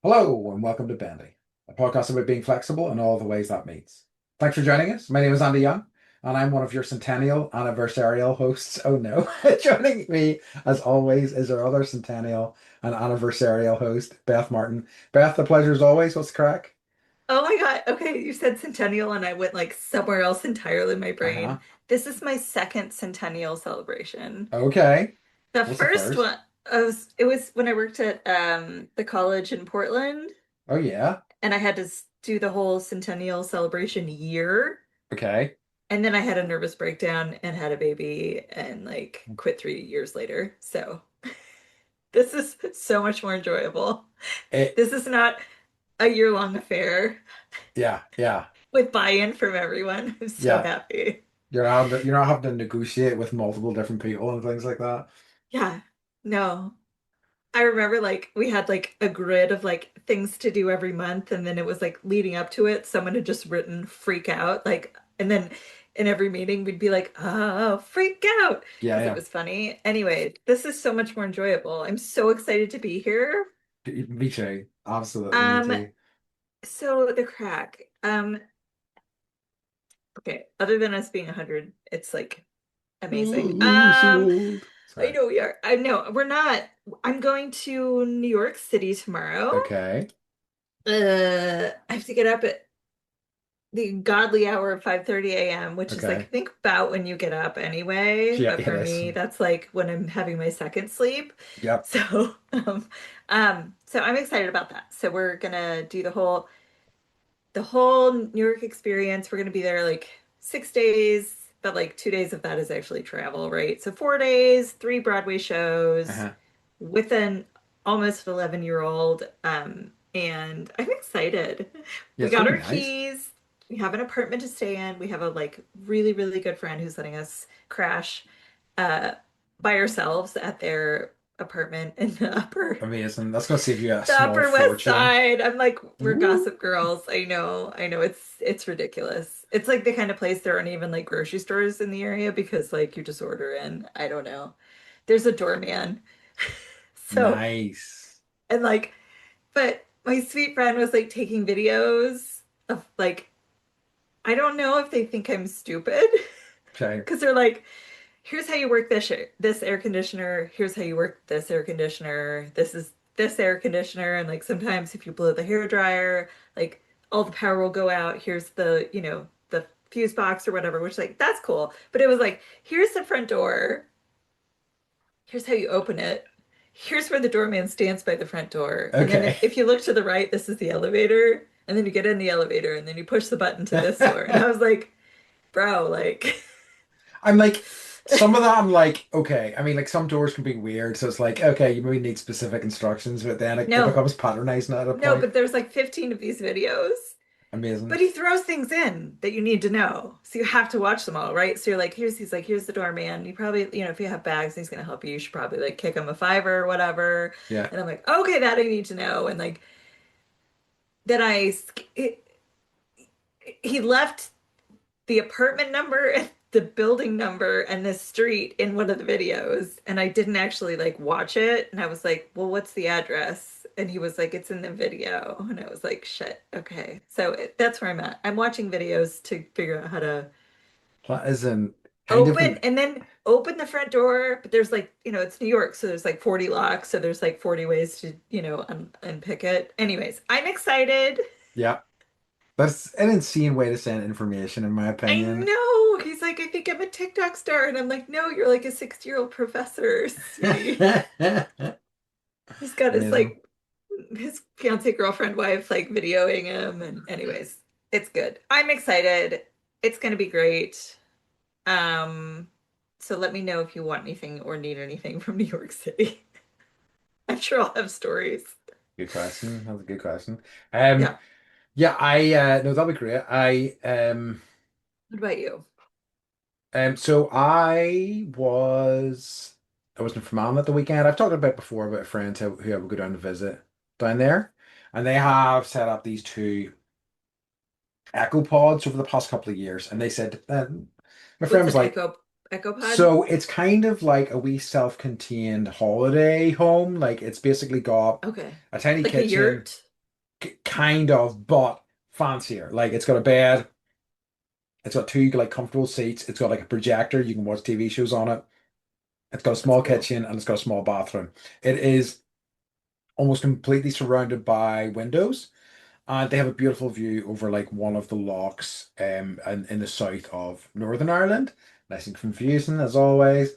Hello and welcome to Bendy, a podcast about being flexible in all the ways that means. Thanks for joining us. My name is Andy Young, and I'm one of your centennial anniversarial hosts. Oh no, joining me as always is our other centennial and anniversarial host, Beth Martin. Beth, the pleasure is always. What's the crack? Oh my God. Okay, you said centennial and I went like somewhere else entirely in my Uh-huh. brain. This is my second centennial celebration. Okay. The What's the first first? one it was when I worked at the college in Portland Oh yeah. and I had to do the whole centennial celebration year. Okay. And then I had a nervous breakdown and had a baby and like quit 3 years later. So this is so much more enjoyable. It, This is not a year-long affair yeah, yeah, with buy-in from everyone. I'm so yeah. happy. You're not having to negotiate with multiple different people and things like that. Yeah, no. I remember like we had like a grid of like things to do every month, and then it was like leading up to it, someone had just written freak out, like, and then in every meeting we'd be like, oh, freak out, Yeah, because it yeah. was funny. Anyway, this is so much more enjoyable. I'm so excited to be here. Me too. Absolutely, me Um, too. so the crack. Okay, other than us being 100, it's like amazing. Ooh, we're so old. I Sorry. know we are. I know we're not. I'm going to New York City tomorrow. Okay. I have to get up at the godly hour of 5:30 a.m., which is like Okay. think about when you get up anyway. Yeah, But it for is. me, that's like when I'm having my second sleep. Yep. So, so I'm excited about that. So we're gonna do the whole New York experience. We're gonna be there like 6 days, but like 2 days of that is actually travel, right? So 4 days, three Broadway shows Uh-huh. with an almost 11-year-old. And I'm excited. Yeah, We it's got gonna be our nice. keys. We have an apartment to stay in. We have a like really, really good friend who's letting us crash uh by ourselves at their apartment in Amazing. That's gonna save you a the small Upper West fortune. Side. I'm like, we're Ooh. Gossip Girls. I know, it's ridiculous. It's like the kind of place there aren't even like grocery stores in the area because like you just order in. I don't know. There's a doorman. So, Nice. and like, but my sweet friend was like taking videos of like, I don't know if they think I'm stupid Okay. because they're like, here's how you work this air conditioner. Here's how you work this air conditioner. This is this air conditioner. And like sometimes if you blow the hair dryer, like all the power will go out. Here's the fuse box or whatever, which like that's cool. But it was like, here's the front door. Here's how you open it. Here's where the doorman stands by the front door. And then Okay. if you look to the right, this is the elevator. And then you get in the elevator and then you push the button to this door. And I was like, bro, like I'm like, some of that I'm like, okay. I mean, like some doors can be weird, so it's like, okay, you maybe need specific instructions, but then it no, becomes patronizing at a no, point. but there's like 15 of these videos. Amazing. But he throws things in that you need to know. So you have to watch them all, right? So you're like, he's like, here's the doorman. You probably, if you have bags and he's gonna help you, you should probably like kick him a fiver or whatever. Yeah. And I'm like, okay, that I need to know. And like then he left the apartment number and the building number and the street in one of the videos. And I didn't actually like watch it. And I was like, well, what's the address? And he was like, it's in the video. And I was like, shit, okay. So that's where I'm at. I'm watching videos to figure out how to That isn't kind of open an and then open the front door. But there's like, it's New York. So there's like 40 locks. So there's like 40 ways to, unpick it. Anyways, I'm excited. yeah. That's an insane way to send information, in my I opinion. know. He's like, I think I'm a TikTok star. And I'm like, no, you're like a 60-year-old professor, sweetie. He's got his Amazing. like his fiance, girlfriend, wife like videoing him. And anyways, it's good. I'm excited. It's gonna be great. Um, so let me know if you want anything or need anything from New York City. I'm sure I'll have stories. Good question. That's a good question. Um, Yeah. yeah, I no, that'll be great. What about you? So I was in Fermanagh at the weekend. I've talked about before about friends who I would go down to visit down there, and they have set up these two Echo Pods over the past couple of years, and they said my friend What's was an like, Echo Pod? so it's kind of like a wee self-contained holiday home. Like it's basically got Okay. a tiny Like a kitchen. yurt? kind of, but fancier. Like it's got a bed, it's got two like comfortable seats, it's got like a projector, you can watch TV shows on it. It's got a That's small cool. kitchen and it's got a small bathroom. It is almost completely surrounded by windows. And they have a beautiful view over like one of the lochs in the south of Northern Ireland. Nice and confusing as always.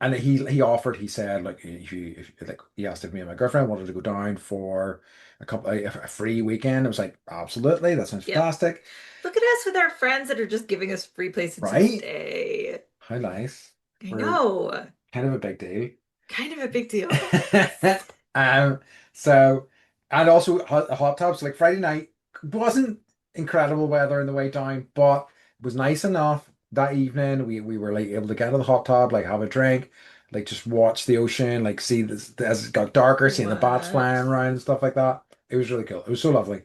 And he offered, he said, like if like he asked if me and my girlfriend wanted to go down for a free weekend. I was like, absolutely, that sounds Yep. fantastic. Look at us with our friends that are just giving us free places to Right? stay. How nice. I We're know. kind of a big deal. Kind of a big deal. Yes. Um, so, and also hot tubs. Like Friday night wasn't incredible weather on the way down, but it was nice enough that evening. We were like able to get to the hot tub, like have a drink, like just watch the ocean, like see this as it got darker, seeing the bats What? flying around and stuff like that. It was really cool. It was so lovely.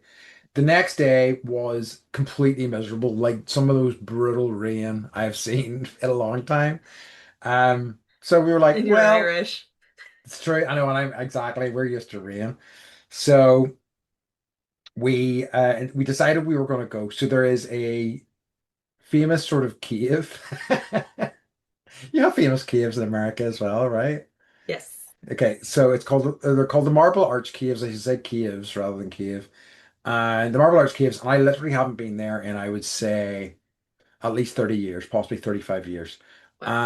The next day was completely miserable, like some of those brutal rain I've seen in a long time. So we were like, And you're well. Irish. It's true. I know, and I'm exactly. We're used to rain, so we decided we were going to go. So there is a famous sort of cave. You have famous caves in America as well, right? Yes. Okay, so it's called they're called the Marble Arch Caves. I should say caves rather than cave. And the Marble Arch Caves, and I literally haven't been there in I would say at least 30 years, possibly 35 years. Wow.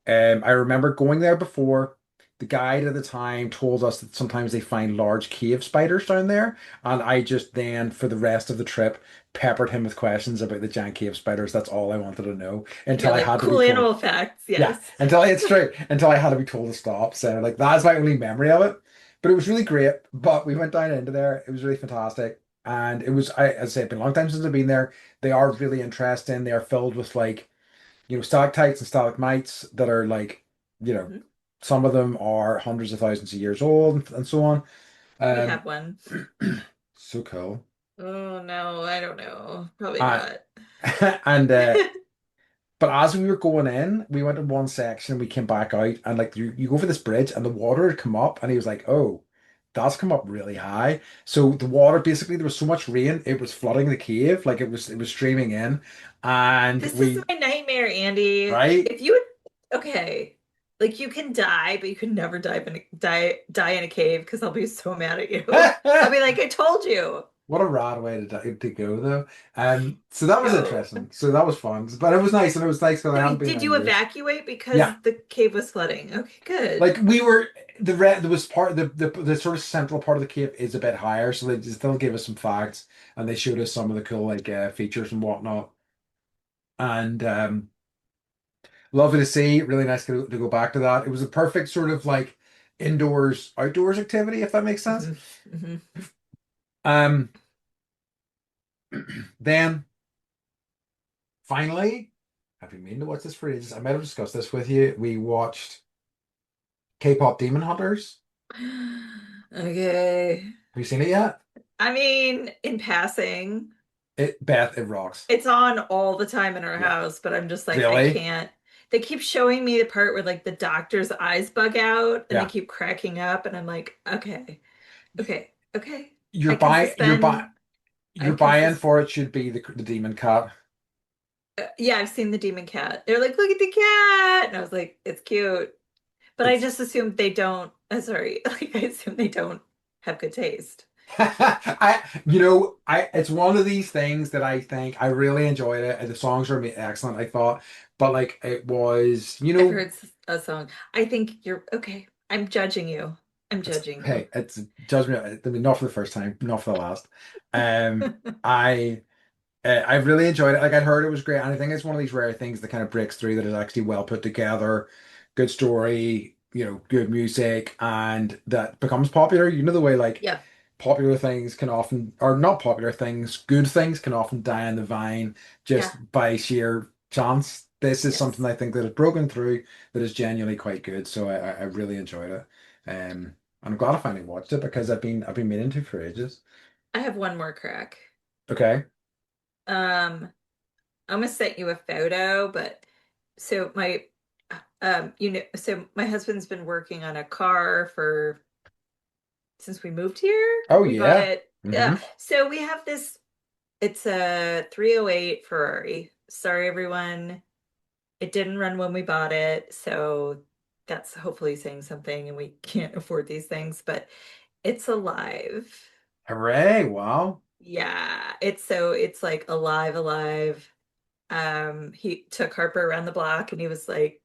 And I remember going there before. The guide at the time told us that sometimes they find large cave spiders down there, and I just then, for the rest of the trip, peppered him with questions about the giant cave spiders. That's all I wanted to know You're until I like had to be cool told. animal facts. Yeah, Yes. it's true. Until I had to be told to stop. So like that's my only memory of it. But it was really great. But we went down into there. It was really fantastic. And it was, as I said, it's been a long time since I've been there. They are really interesting. They are filled with like stalactites and stalagmites that are like, you know, Mhm. some of them are hundreds of thousands of years old and so on. We Um, have one. so cool. Oh no, I don't know. Probably Uh, not. and but as we were going in, we went in one section, we came back out, and like you go over this bridge, and the water had come up, and he was like, "Oh, that's come up really high." So the water basically there was so much rain, it was flooding the cave, like it was streaming in, and This is we my nightmare, Andy. right. If you would, okay, like you can die, but you can never die in a cave because I'll be so mad at you. I'll be like, I told you. What a rad way to go though. So that was No. interesting. So that was fun. But it was nice, and it was nice because I So hadn't been did there in you years. evacuate because Yeah. the cave was flooding? Okay, good. Like we were there was part the sort of central part of the cave is a bit higher, so they still gave us some facts and they showed us some of the cool like features and whatnot. And lovely to see, really nice to go back to that. It was a perfect sort of like indoors outdoors activity, if that makes sense. Hmm. Hmm. Um then finally, I've been meaning to watch this for ages. I might have discussed this with you. We watched K-pop Demon Hunters. Okay. Have you seen it yet? I mean, in passing, It rocks. it's on all the time in our Yeah. house, but I'm just like, I Really? can't. They keep showing me the part where like the doctor's eyes bug out and they Yeah. keep cracking up, and I'm like, okay, okay, okay. Your I can buy your buy suspend. I your can buy-in sus for it should be the demon cat. Yeah, I've seen the demon cat. They're like, look at the cat. And I was like, it's cute. But I It's just assumed they don't, sorry, like I assume they don't have good taste. I it's one of these things that I think I really enjoyed it. And the songs were excellent, I thought. But like it was, I've heard a song. I think you're okay. I'm judging you. I'm it's judging you. hey, it's judgment. I mean, not for the first time, not for the last. I I really enjoyed it. Like I'd heard it was great, and I think it's one of these rare things that kind of breaks through that is actually well put together, good story, good music, and that becomes popular. You know the way like Yeah, popular things can often, or not popular things, good things can often die on the vine yeah, just by sheer chance. This is something yes. I think that has broken through that is genuinely quite good. So I really enjoyed it. I'm glad I finally watched it because I've been meaning to for ages. I have one more crack. Okay. Um, I'm gonna send you a photo, but so my so my husband's been working on a car for since we moved here. Oh We bought yeah. it. Yeah. Mm-hmm. So we have this, it's a 308 Ferrari. Sorry, everyone. It didn't run when we bought it, so that's hopefully saying something, and we can't afford these things, but it's alive. Hooray! Wow. Yeah, it's like alive, alive. He took Harper around the block and he was like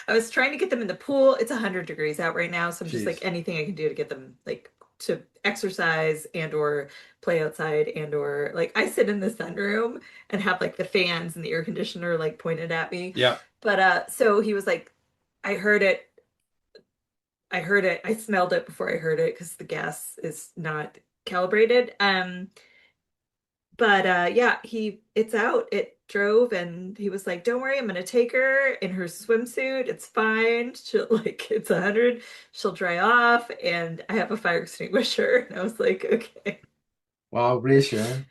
I was trying to get them in the pool. It's 100 degrees out right now, so I'm just like Jeez. anything I can do to get them like to exercise and or play outside and or like I sit in the sunroom and have like the fans and the air conditioner like pointed at me. Yeah. But so he was like, I heard it, I heard it, I smelled it before I heard it because the gas is not calibrated. But yeah, it's out. It drove and he was like, "Don't worry, I'm gonna take her in her swimsuit. It's fine. She'll like it's 100. She'll dry off and I have a fire extinguisher." And I was like, "Okay." Wow, reassuring.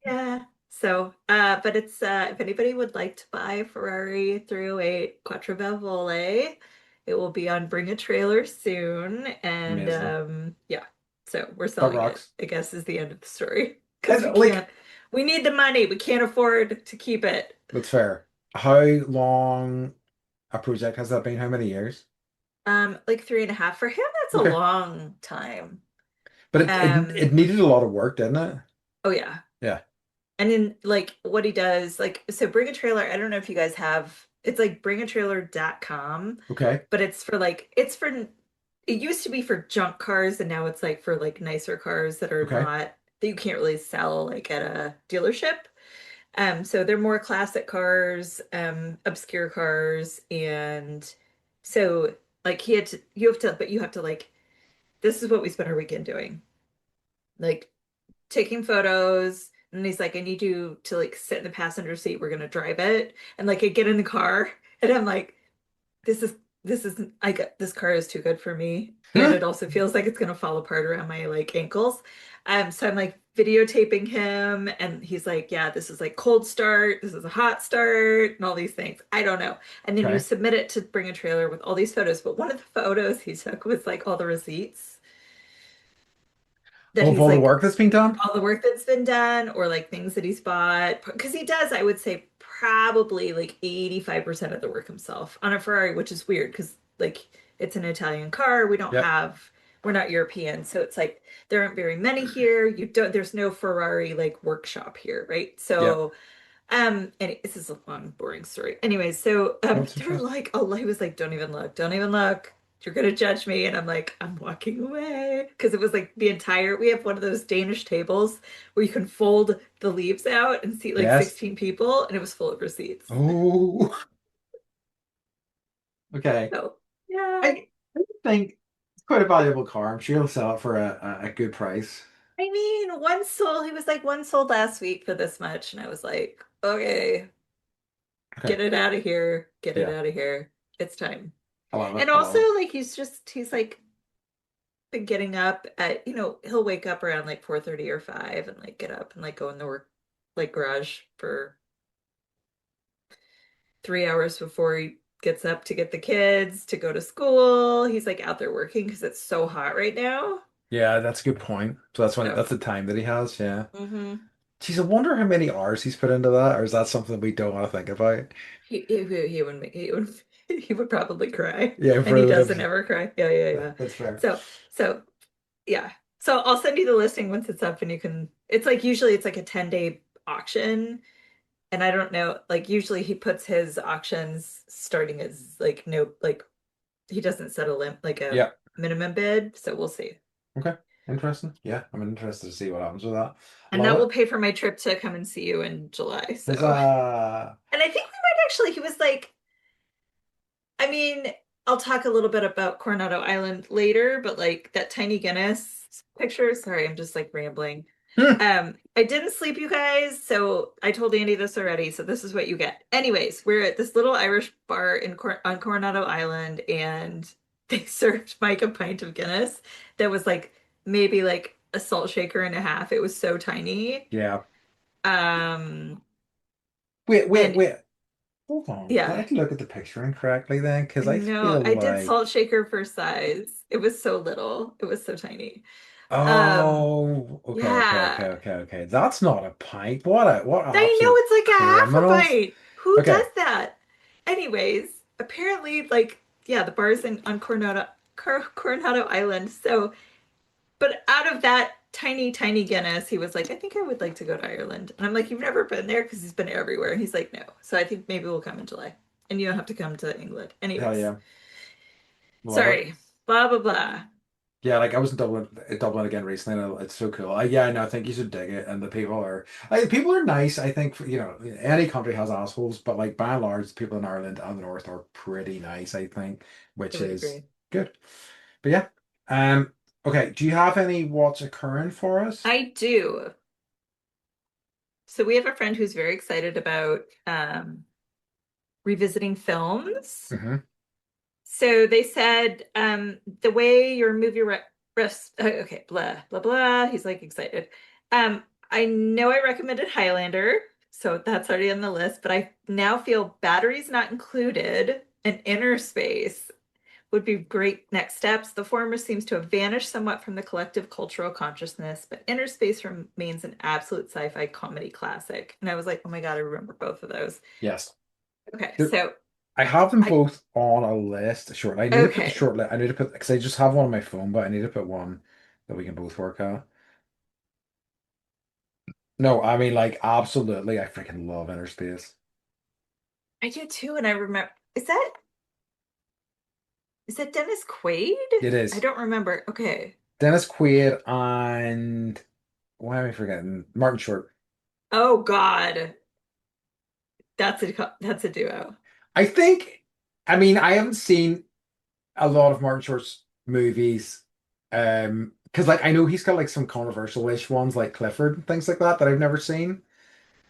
Yeah. So, but it's if anybody would like to buy a Ferrari 308 Quattrovalvole, it will be on Bring a Trailer soon. And Amazing. yeah, so we're That selling it, rocks. I guess is the end of the story. Because And like, we need the money. We can't afford to keep it. that's fair. How long a project has that been? How many years? Like 3.5 for him, that's a Okay. long time. But it Um, needed a lot of work, didn't it? oh yeah. Yeah. And then like what he does, like so Bring a Trailer, I don't know if you guys have it's like bringatrailer.com, Okay. but it's for like it's for it used to be for junk cars and now it's like for like nicer cars that are Okay. not that you can't really sell like at a dealership. So they're more classic cars, obscure cars, and so like you have to like this is what we spent our weekend doing. Like taking photos. And he's like, I need you to like sit in the passenger seat. We're gonna drive it. And like I get in the car and I'm like, this is I got this car is too good for me. And it also feels like it's gonna fall apart around my like ankles. So I'm like videotaping him and he's like, yeah, this is like cold start, this is a hot start, and all these things. I don't know. And then you Okay. submit it to Bring a Trailer with all these photos. But one of the photos he took was like all the receipts that Of he's all the like work that's been done? all the work that's been done or like things that he's bought because he does I would say probably like 85% of the work himself on a Ferrari, which is weird because like it's an Italian car, Yep. we're not European, so it's like there aren't very many here. You don't There's no Ferrari like workshop here, right? Yep. So and this is a long, boring story. Anyway, so That's they were interesting. like, oh, he was like, don't even look, don't even look. You're gonna judge me. And I'm like, I'm walking away. Because it was like we have one of those Danish tables where you can fold the leaves out and seat like Yes. 16 people, and it was full of receipts. Oh, okay. So yeah. I think it's quite a valuable car. I'm sure you'll sell it for a good price. I mean, he was like, one sold last week for this much. And I was like, okay, Okay. get it out of here. Get it Yeah. out of here. It's time. I love it. And I also, love it. like, he's like, been getting up at, he'll wake up around like 4:30 or 5 and like get up and like go in the work like garage for 3 hours before he gets up to get the kids to go to school. He's like out there working because it's so hot right now. Yeah, that's a good point. So So, that's the time that he has. Yeah. hmm Geez, I wonder how many hours he's put into that, or is that something we don't want to think about? he would he would probably cry. Yeah, And he for doesn't the ever cry. Yeah, yeah, yeah. that's fair. So, so yeah. So I'll send you the listing once it's up and you can it's like usually it's like a 10-day auction. And I don't know, like usually he puts his auctions starting as like no, like he doesn't set a limit, like a Yeah. minimum bid. So we'll see. Okay. Interesting. Yeah, I'm interested to see what happens with that. And Love that will it. pay for my trip to come and see you in July. So, Huzzah. and I think we might actually, he was like, I mean, I'll talk a little bit about Coronado Island later, but like that tiny Guinness picture, sorry, I'm just like rambling. Hmm. I didn't sleep, you guys, so I told Andy this already, so this is what you get. Anyways, we're at this little Irish bar on Coronado Island, and they served Mike a pint of Guinness that was like maybe like a salt shaker and a half. It was so tiny. Yeah. Um, Wait, wait, and wait. Hold on. Did Yeah. I look at the picture incorrectly then? Because I No, feel I did like, salt shaker for size. It was so little. It was so tiny. Um, oh, yeah. okay. That's not a pint. What I know absolute it's like a half a criminals. bite. Who does Okay, that? Anyways, apparently, like, yeah, the bar's in on Coronado Island. So, but out of that tiny, tiny Guinness, he was like, I think I would like to go to Ireland. And I'm like, you've never been there because he's been everywhere. And he's like, no. So I think maybe we'll come in July. And you don't have to come to England. hell Anyways, yeah, love it. sorry. Blah, blah, blah. Yeah, like I was in Dublin again recently, and it's so cool. Yeah, no, I think you should dig it, and the people are nice. I think any country has assholes, but like by and large, the people in Ireland and the North are pretty nice. I think, I which would is agree. good. But yeah, um, okay. Do you have any what's occurring for us? I do. So we have a friend who's very excited about revisiting films. Hmm. So they said the way your movie okay, blah blah blah. He's like excited. I know I recommended Highlander, so that's already on the list, but I now feel Batteries Not Included and Inner Space would be great next steps. The former seems to have vanished somewhat from the collective cultural consciousness, but Inner Space remains an absolute sci-fi comedy classic. And I was like, oh my God, I remember both of those. Yes. Okay, There- so I have them I both on a list. Short. I need to put the okay. short list. I need to put because I just have one on my phone, but I need to put one that we can both work at. No, I mean like absolutely. I freaking love Inner Space. I do too, and I remember is that Dennis Quaid? It I is. don't remember. Okay. Dennis Quaid and why am I forgetting? Martin Short. Oh God. That's a duo. I think, I mean, I haven't seen a lot of Martin Short's movies. Because like I know he's got like some controversial-ish ones like Clifford and things like that I've never seen.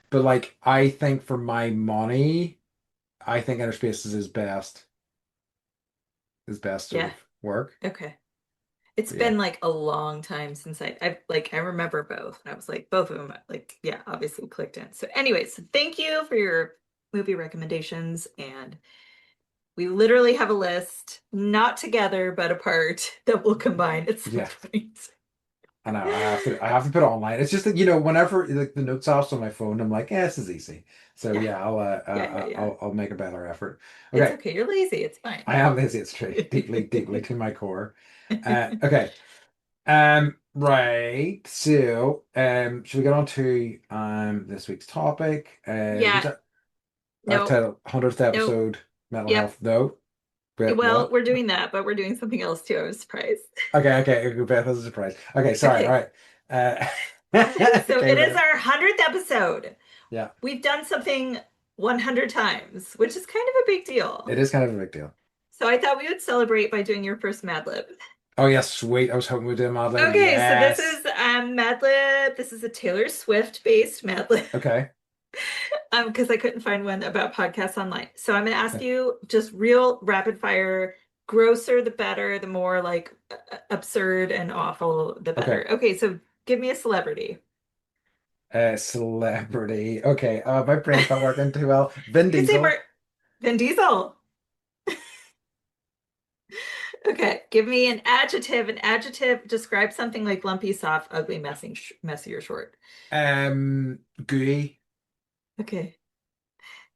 But like I think for my money, I think Inner Space is his best sort Yeah. of work. Okay. It's But yeah. been like a long time since I remember both. And I was like, both of them, like, yeah, obviously clicked in. So anyway, so thank you for your movie recommendations. And we literally have a list, not together, but apart, that we'll combine at some Yeah. point. I know I have to put it online. It's just that whenever like the notes apps on my phone, I'm like, yeah, this is easy. So Yeah. yeah, I'll Yeah. I'll make a better effort. It's Okay, okay. You're lazy. It's fine. I am lazy. It's true, deeply to my core. Okay. Right. So should we get on to this week's topic? Yeah. I've Nope. titled 100th Nope. episode mental Yep. health. No, but Well, what? we're doing that, but we're doing something else too. I was surprised. Okay, Beth, that's a surprise. Okay, sorry. All Okay. right. Uh, So okay, it is Beth. our 100th episode. Yeah. We've done something 100 times, which is kind of a big It deal. is kind of a big deal. So I thought we would celebrate by doing your first Mad Lib. Oh yes, sweet. I was hoping we'd do a Mad Lib. Okay, so this Yes. is Mad Lib. This is a Taylor Swift based Mad Lib. Okay. Because I couldn't find one about podcasts online. So I'm gonna ask you just real rapid fire, grosser the better, the more like absurd and awful the Okay. better. Okay, so give me a celebrity. Celebrity. Okay. My brain's not working too well. Vin You could say Diesel. Mark Vin Diesel. Okay, give me an adjective. An adjective describes something like lumpy, soft, ugly, messy, or short. Gooey. Okay.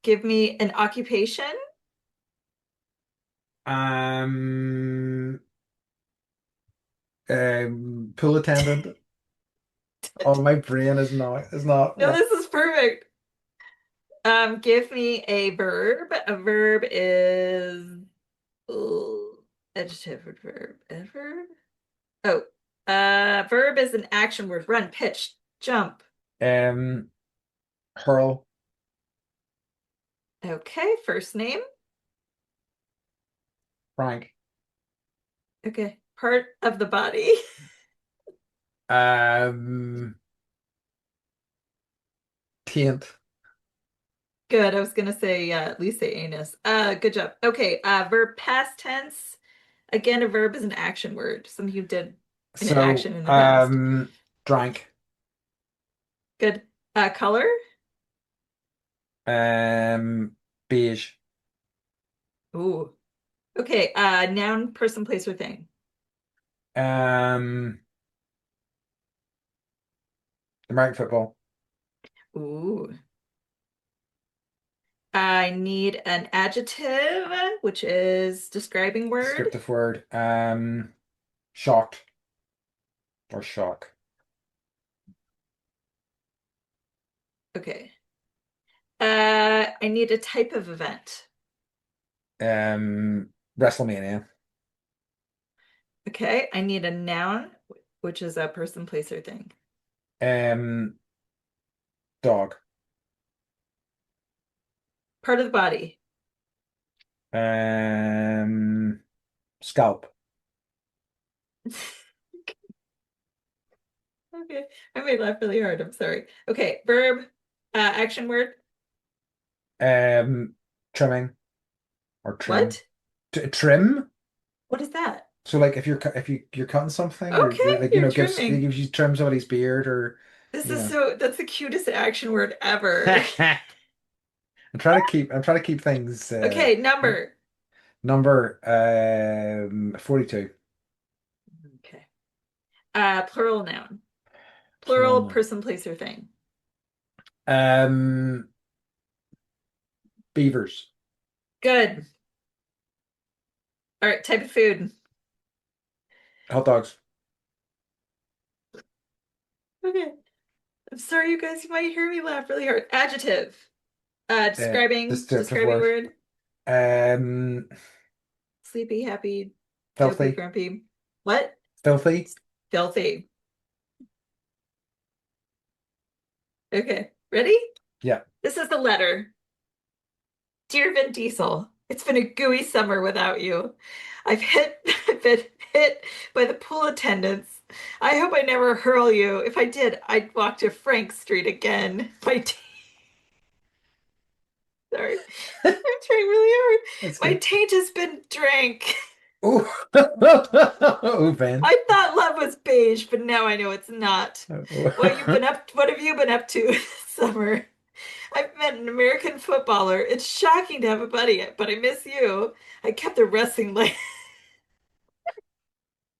Give me an occupation. Um, Pool attendant. Oh, my brain is not No, what. this is perfect. Give me a verb. A verb is adjective or verb. Adverb? Oh, verb is an action word. Run, pitch, jump. Um, Hurl. Okay, first name. Frank. Okay, part of the body. Um, Taint. Good. I was gonna say at least say anus. Good job. Okay, verb past tense. Again, a verb is an action word. Something you did an So, action in the past. drank. Good. Color. Um, Beige. Ooh. Okay, noun, person, place, or thing. Um, American football. Ooh. I need an adjective, which is describing word. Descriptive word. Shocked or shock. Okay. I need a type of event. WrestleMania. Okay. I need a noun, which is a person, place, or thing. Um, Dog. Part of the body. Um, Scalp. Okay. I made laugh really hard. I'm sorry. Okay. Verb, action word. Um, Trimming or trim. What? Trim. What is that? So like if you're cutting something or Okay, like you're gives it trimming. gives you trim somebody's beard or This you is know. so, that's the cutest action word ever. I'm trying to keep things Okay, number. number 42. Okay. Plural noun. Plural Plural noun. person, place, or thing. Um, Beavers. Good. All right, type of food. Hot dogs. Okay. I'm sorry, you guys, you might hear me laugh really hard. Adjective. Descriptive Describing word. word. Um, Sleepy, happy, dopey, Filthy. grumpy. What? Filthy. Filthy. Okay. Ready? Yeah. This is the letter. Dear Vin Diesel, it's been a gooey summer without you. I've been hit by the pool attendants. I hope I never hurl you. If I did, I'd walk to Frank Street again. Sorry, I'm trying really hard. That's My good. taint has been drank. Oh, oh, Ben. I thought love was beige, but now I know it's not. What have you been up to this summer? I've met an American footballer. It's shocking to have a buddy, but I miss you. I kept the wrestling light.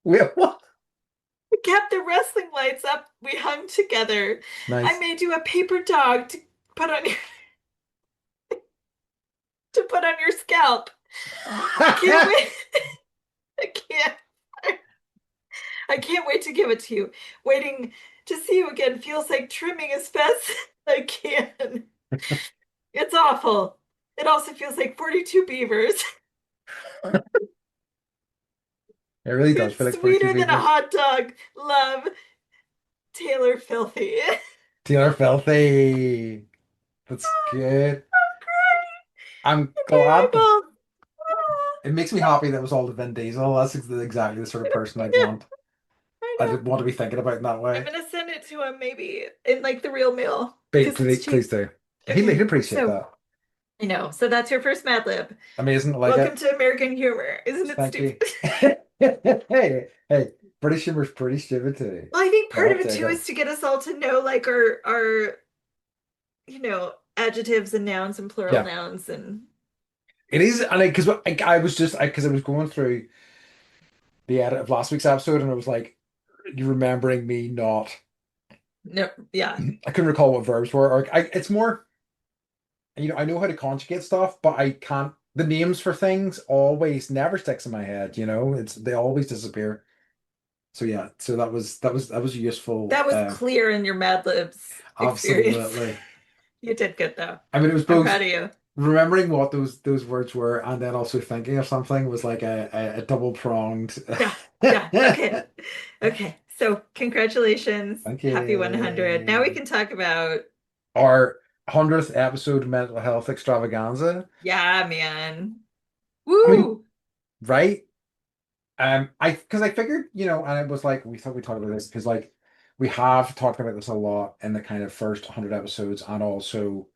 Wait, what? I kept the wrestling lights up. We hung together. I Nice. made you a paper dog put on your to put on your scalp. I can't wait. I can't. I can't wait to give it to you. Waiting to see you again feels like trimming as fast as I can. It's awful. It also feels like 42 beavers. It really does feel It's like 42 sweeter than a beavers. hot dog. Love, Taylor Filthy. Taylor Filthy. That's good. I'm My glad that eyeball. it makes me happy that it was all the Vin Diesel. That's exactly the sort of person I'd Yeah, want. I I know. didn't want to be thinking about in that I'm way. gonna send it to him maybe in like the real mail Please, because it's please, please cheap. do. He'd Okay, appreciate so that. I know. So that's your first Mad Lib. Amazing. I like Welcome it. to American humor. Isn't it Thank stupid? you. Hey, British humor's pretty stupid too. Well, I think So part of I'll it take too it. is to get us all to know like our adjectives and nouns and plural Yeah, nouns and it is. And because because I was going through the edit of last week's episode and I was like, you remembering me not. no, yeah. I couldn't recall what verbs were. Or it's more. I know how to conjugate stuff, but I can't. The names for things always never sticks in my head. They always disappear. So yeah, so that was useful. That was clear in your Mad Libs experience. Absolutely. You did good though. I mean, it was I'm both proud of you. remembering what those words were and then also thinking of something was like a double pronged. Yeah, yeah. Okay. Okay. So congratulations. Thank Happy 100. Now we you. can talk about, Our 100th episode mental health extravaganza. yeah, man. I mean, Woo! right? I because I figured, and it was like we thought we talked about this because like we have talked about this a lot in the kind of first 100 episodes, and also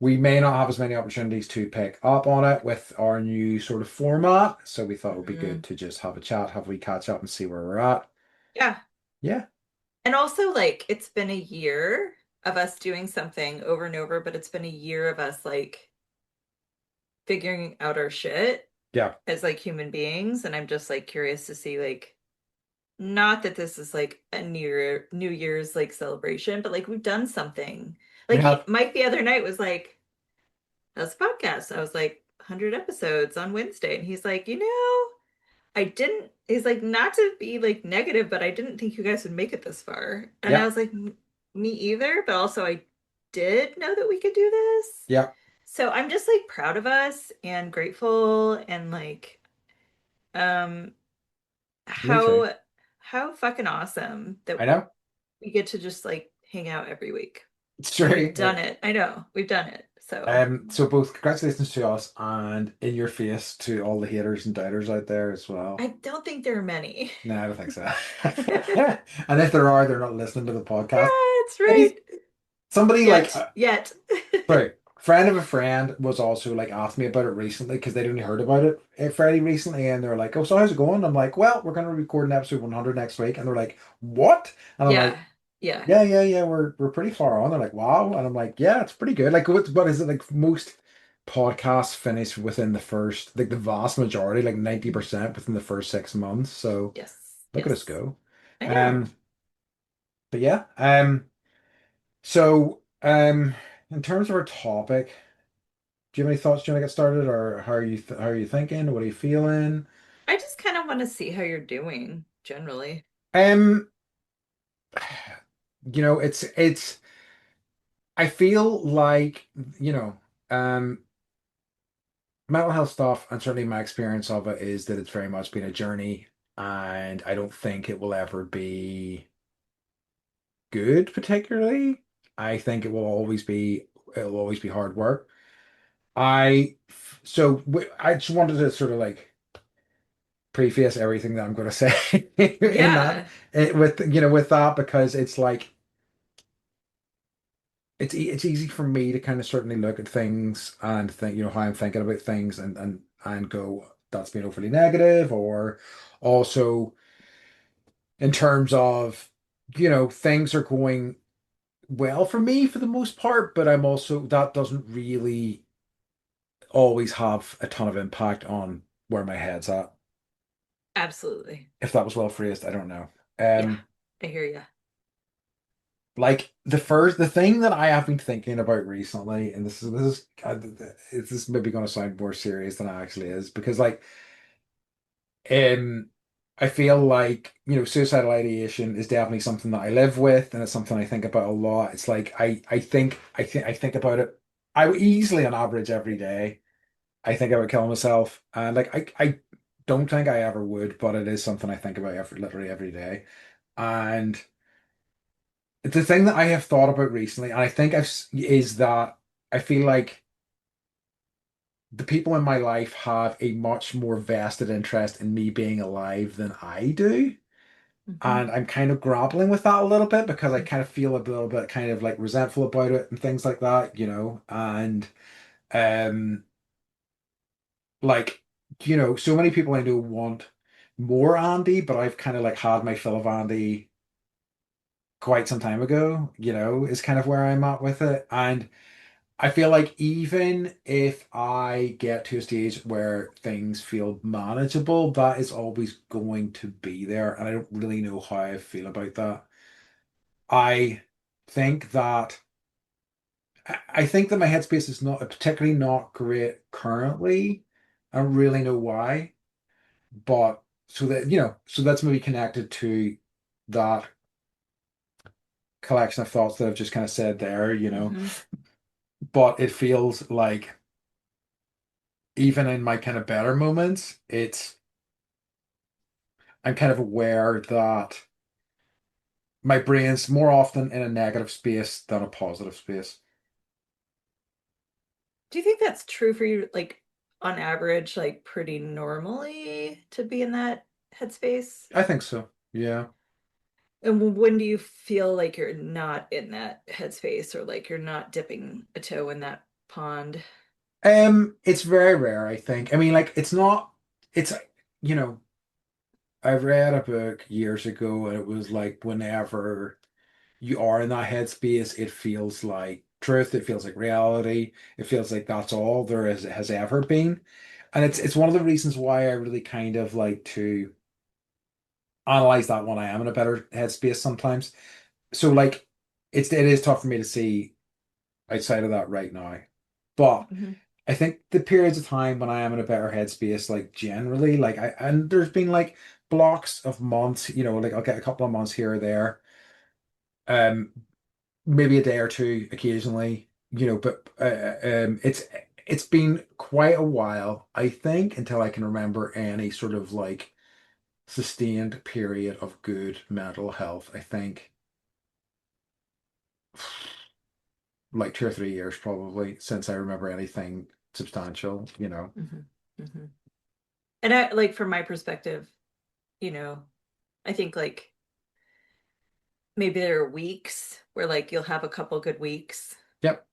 we may not have as many opportunities to pick up on it with our new sort of format. So we thought it would be good Mhm. to just have a chat, have we catch up and see where we're at. Yeah. Yeah. And also, like, it's been a year of us doing something over and over, but it's been a year of us, like, figuring out our shit Yeah. as like human beings, and I'm just like curious to see like not that this is like a New Year's like celebration, but like we've done something. We Like have. Mike the other night was like, "How's the podcast?" I was like, "100 episodes on Wednesday," and he's like, I didn't." He's like, "Not to be like negative, but I didn't think you guys would make it this far." And I Yeah. was like, Me either," but also I did know that we could do this. Yeah. So I'm just like proud of us and grateful and like um Me too. how fucking awesome I that know. we get to just like hang out every week. It's And we've true. done it. I know, we've done it. So So both congratulations to us and in your face to all the haters and doubters out there as I well. don't think there are many. No, I don't think so. Yeah, And if there are, they're not listening to the podcast. that's right. Maybe somebody like Yet. sorry, friend of a friend was also like asked me about it recently because they'd only heard about it fairly recently, and they're like, "Oh, so how's it going?" I'm like, "Well, we're going to record an episode 100 next week," and they're like, "What?" And I'm Yeah. like, Yeah. "Yeah, yeah, yeah, we're pretty far on." They're like, "Wow," and I'm like, "Yeah, it's pretty good." Like, what is it like? Most podcasts finish within the first, like the vast majority, like 90% within the first 6 months. So Yes. look at us Yes. go. I know. Um, but yeah, so in terms of our topic. Do you have any thoughts? Do you want to get started, or how are you thinking? What are you feeling? I just kind of want to see how you're doing generally. Um, it's I feel like, you know, um mental health stuff, and certainly my experience of it is that it's very much been a journey, and I don't think it will ever be good particularly. I think it'll always be hard work. I just wanted to sort of like preface everything that I'm going to say in that Yeah. with with that because it's like it's easy for me to kind of certainly look at things and think how I'm thinking about things and go that's been overly negative, or also in terms of things are going well for me for the most part, but I'm also that doesn't really always have a ton of impact on where my head's at. Absolutely. If that was well phrased, I don't know. Yeah. Um, I hear you. Like the thing that I have been thinking about recently, and this is maybe going to sound more serious than it actually is, because like um I feel like suicidal ideation is definitely something that I live with, and it's something I think about a lot. It's like I think about it. I would easily on average every day. I think I would kill myself, and like I don't think I ever would, but it is something I think about literally every day, and. The thing that I have thought about recently, and I think is that I feel like the people in my life have a much more vested interest in me being alive than I do. Hmm. And I'm kind of grappling with that a little bit because I kind of feel a little bit kind of like resentful about it and things like that. And um like, so many people I know want more Andy, but I've kind of like had my fill of Andy quite some time ago, is kind of where I'm at with it. And I feel like even if I get to a stage where things feel manageable, that is always going to be there. And I don't really know how I feel about that. I think that I think that my headspace is not particularly not great currently. I don't really know why, but so that's maybe connected to that collection of thoughts that I've just kind of said there. Hmm. But it feels like even in my kind of better moments, I'm kind of aware that my brain's more often in a negative space than a positive space. Do you think that's true for you, like on average, like pretty normally to be in that headspace? I think so. Yeah. And when do you feel like you're not in that headspace or like you're not dipping a toe in that pond? It's very rare, I think. I mean, like it's not it's you know, I read a book years ago and it was like whenever you are in that headspace, it feels like truth. It feels like reality. It feels like that's all there is has ever been. And Yeah. it's one of the reasons why I really kind of like to analyze that when I am in a better headspace sometimes. So like it is tough for me to see outside of that right now. But Hmm. I think the periods of time when I am in a better headspace, like generally, like I and there's been like blocks of months, like I'll get a couple of months here or there, um, maybe a day or two occasionally, but it's been quite a while, I think, until I can remember any sort of like sustained period of good mental health. I think like 2 or 3 years probably since I remember anything substantial. Hmm. Hmm. And I like from my perspective, you know, I think like maybe there are weeks where like you'll have a couple good weeks, Yep.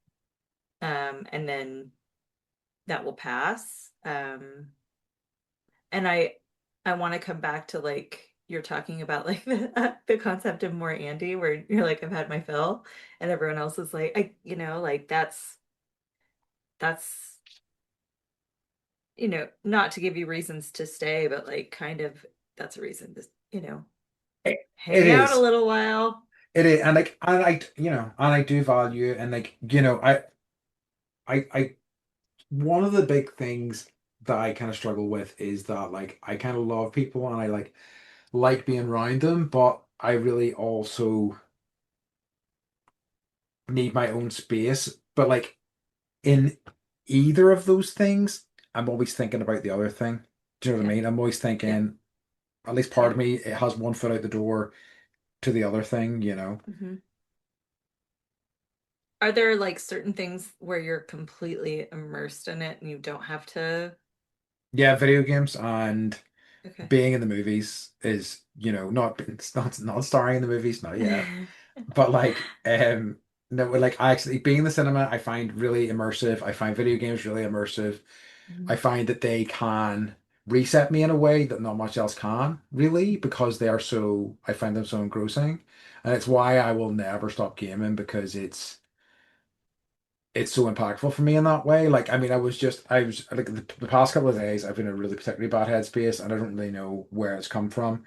and then that will pass. And I want to come back to like you're talking about like the concept of more Andy, where you're like, I've had my fill, and everyone else is like, like that's not to give you reasons to stay, but like kind of that's a reason to, It hang out a is. little while. It is, and like, and I do value it, and like, I, one of the big things that I kind of struggle with is that like I kind of love people and I like being around them, but I really also need my own space. But like in either of those things, I'm always thinking about the other thing. Do you know what I Yeah, mean? I'm always yeah, thinking, at least part yeah. of me, it has one foot out the door to the other thing. Hmm. Are there like certain things where you're completely immersed in it and you don't have to? Yeah, video games and Okay. being in the movies is, not it's not starring in the movies, not yet. But like no, like I actually being in the cinema, I find really immersive. I find video games really immersive. I Mhm. find that they can reset me in a way that not much else can, really, because I find them so engrossing. And it's why I will never stop gaming because it's so impactful for me in that way. Like, I mean, I was like the past couple of days, I've been in a really particularly bad headspace and I don't really know where it's come from.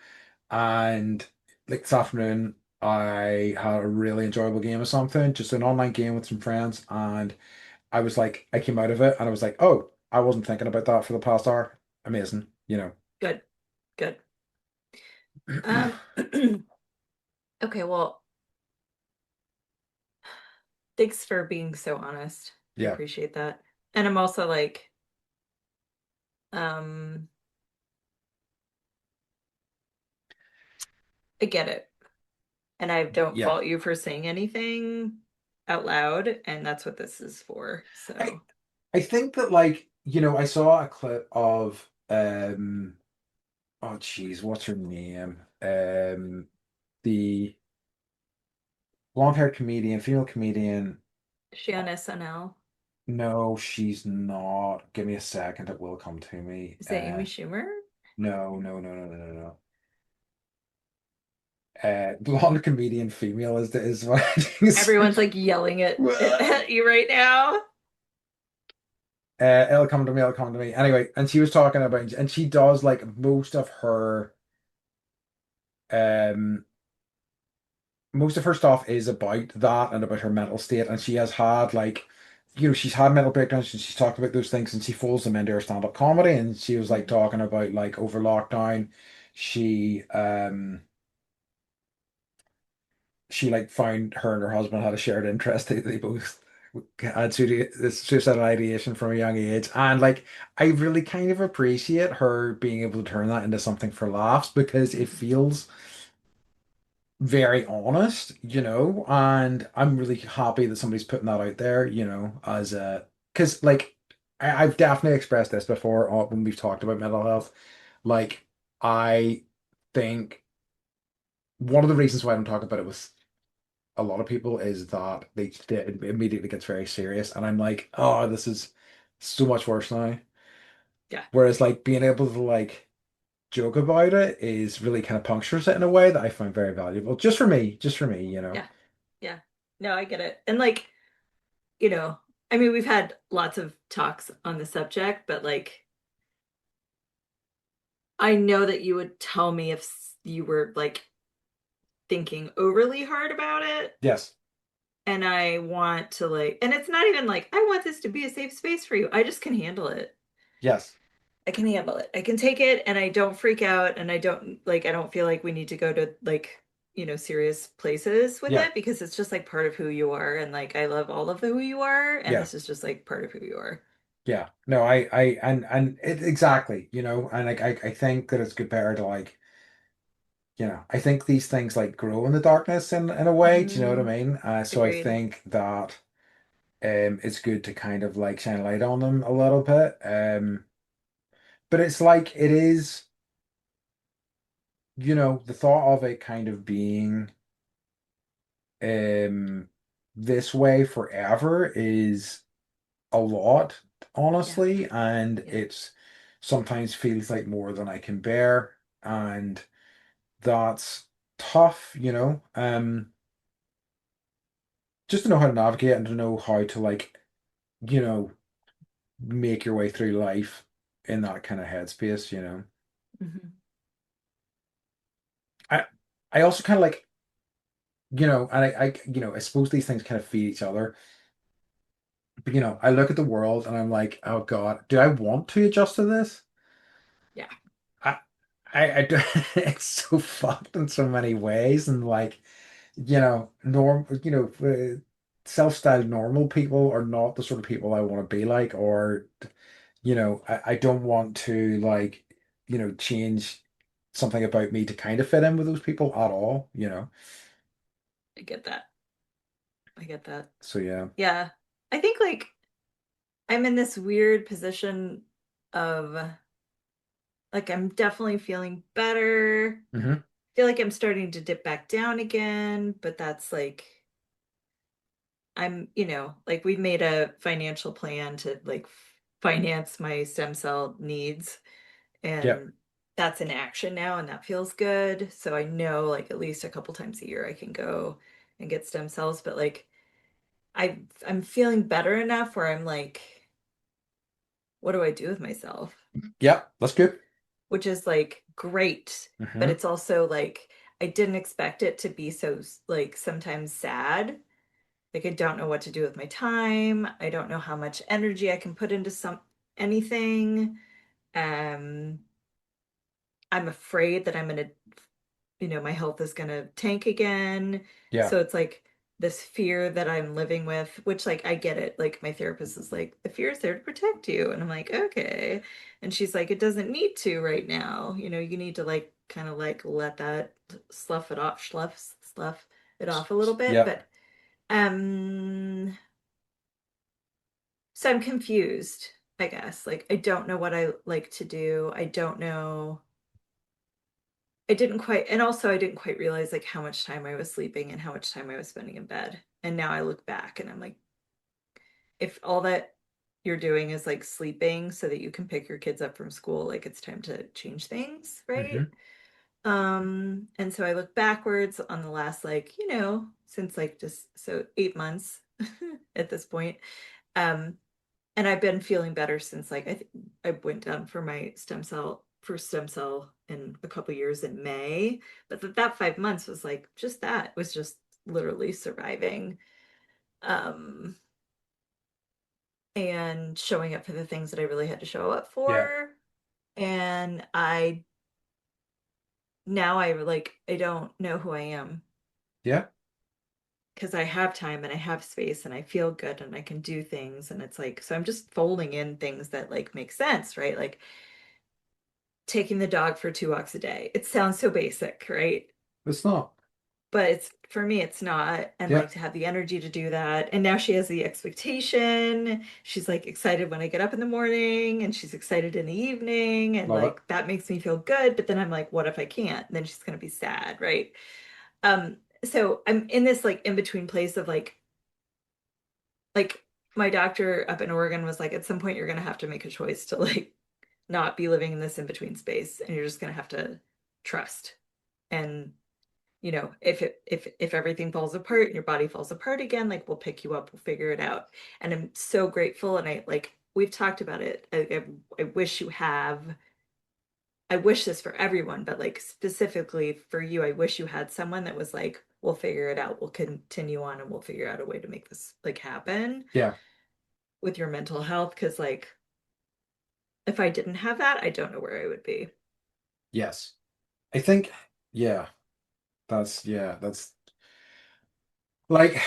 And like this afternoon, I had a really enjoyable game of something, just an online game with some friends. And I was like, I came out of it and I was like, oh, I wasn't thinking about that for the past hour. Amazing. Good, good. Um, okay, well, thanks for being so honest. I Yeah. appreciate that. And I'm also like, um, I get it. And I don't Yeah. fault you for saying anything out loud, and that's what this is for. I, So, I think that like, I saw a clip of oh geez, what's her name? The blonde-haired comedian, female comedian. is she on SNL? No, she's not. Give me a second, it will come to me. Is it Amy Schumer? No, no, no, no, no, no, no. Blonde comedian female is what I think. Everyone's like yelling at you right now. It'll come to me, it'll come to me. Anyway, and she was talking about, and she does like um, most of her stuff is about that and about her mental state. And she has had like, she's had mental breakdowns and she's talked about those things and she folds them into her stand-up comedy. And she was like Mhm. talking about like over lockdown, she she like found her and her husband had a shared interest. They both had suicidal ideation from a young age. And like I really kind of appreciate her being able to turn that into something for laughs because it Mhm. feels very honest, and I'm really happy that somebody's putting that out there, as a because like I've definitely expressed this before when we've talked about mental health. Like I think one of the reasons why I don't talk about it with a lot of people is that it immediately gets very serious, and I'm like, oh, this is so much worse now. Yeah, Whereas like being able to like joke about it is really kind of punctures it in a way that I find very valuable. Just for me. yeah, yeah. No, I get it. And like you know, I mean, we've had lots of talks on the subject, but like, I know that you would tell me if you were like thinking overly hard about it. Yes. And I want to like, and it's not even like, I want this to be a safe space for you. I just can handle it. Yes. I can handle it. I can take it and I don't freak out and I don't like, I don't feel like we need to go to like, serious places with Yeah. it because it's just like part of who you are. And like, I love all of who you are. And Yeah. this is just like part of who you are. Yeah. No, and it exactly, and like I think that it's good better to like, I think these things like grow in the darkness in a way, do you know what Hmm. I mean? So I Agreed. think that it's good to kind of like shine a light on them a little bit. But it's like it is, the thought of it kind of being um this way forever is a lot, Yeah. honestly, and Yeah. it's sometimes feels like more than I can bear, and that's tough, just to know how to navigate and to know how to like, you know, make your way through life in that kind of headspace. Hmm. I I also kind of like, and I suppose these things kind of feed each other. But I look at the world and I'm like, oh God, do I want to adjust to this? Yeah. I I do, it's so fucked in so many ways, and like, self-styled normal people are not the sort of people I want to be like, or I don't want to like, change something about me to kind of fit in with those people at all. I get that. I get that. So yeah. Yeah. I think like I'm in this weird position of like I'm definitely feeling better. Hmm. Feel like I'm starting to dip back down again, but that's like like we've made a financial plan to like finance my stem cell needs Yeah. and that's in action now and that feels good. So I know like at least a couple times a year I can go and get stem cells, but like I'm feeling better enough where I'm like, what do I do with myself? Yeah. That's good. Which is like great, but Hmm. it's also like I didn't expect it to be so like sometimes sad. Like I don't know what to do with my time. I don't know how much energy I can put into anything. Um, I'm afraid that I'm gonna, my health is gonna tank again. Yeah. So it's like this fear that I'm living with, which like I get it. Like my therapist is like, the fear is there to protect you. And I'm like, okay. And she's like, it doesn't need to right now. You need to like kind of like let that slough it off a little bit. Yeah. But um so I'm confused, I guess. Like I don't know what I like to do. I don't know. I didn't quite, and also I didn't quite realize like how much time I was sleeping and how much time I was spending in bed. And now I look back and I'm like, if all that you're doing is like sleeping so that you can pick your kids up from school, like it's time to change things, right? Hmm. And so I look backwards on the last like, since like just so 8 months at this point. Um, and I've been feeling better since like I went down for my first stem cell in a couple years in May, but that 5 months was like just that was just literally surviving, um, and showing up for the things that I really had to show up Yeah. for. And I like I don't know who I am Yeah. because I have time and I have space and I feel good and I can do things and it's like so I'm just folding in things that like make sense, right? Like taking the dog for 2 walks a day. It sounds so basic, right? It's not. But it's for me, it's not. And Yeah. like to have the energy to do that. And now she has the expectation. She's like excited when I get up in the morning and she's excited in the evening. And Love it. like that makes me feel good. But then I'm like, what if I can't? And then she's gonna be sad, right? So I'm in this like in between place of like my doctor up in Oregon was like, at some point you're gonna have to make a choice to like not be living in this in between space and you're just gonna have to trust. And if everything falls apart and your body falls apart again, like we'll pick you up, we'll figure it out. And I'm so grateful. And I like we've talked about it. I wish you have. I wish this for everyone, but like specifically for you, I wish you had someone that was like, we'll figure it out, we'll continue on, and we'll figure out a way to make this like happen Yeah. with your mental health. Because like if I didn't have that, I don't know where I would be. Yes. I think, yeah, that's like,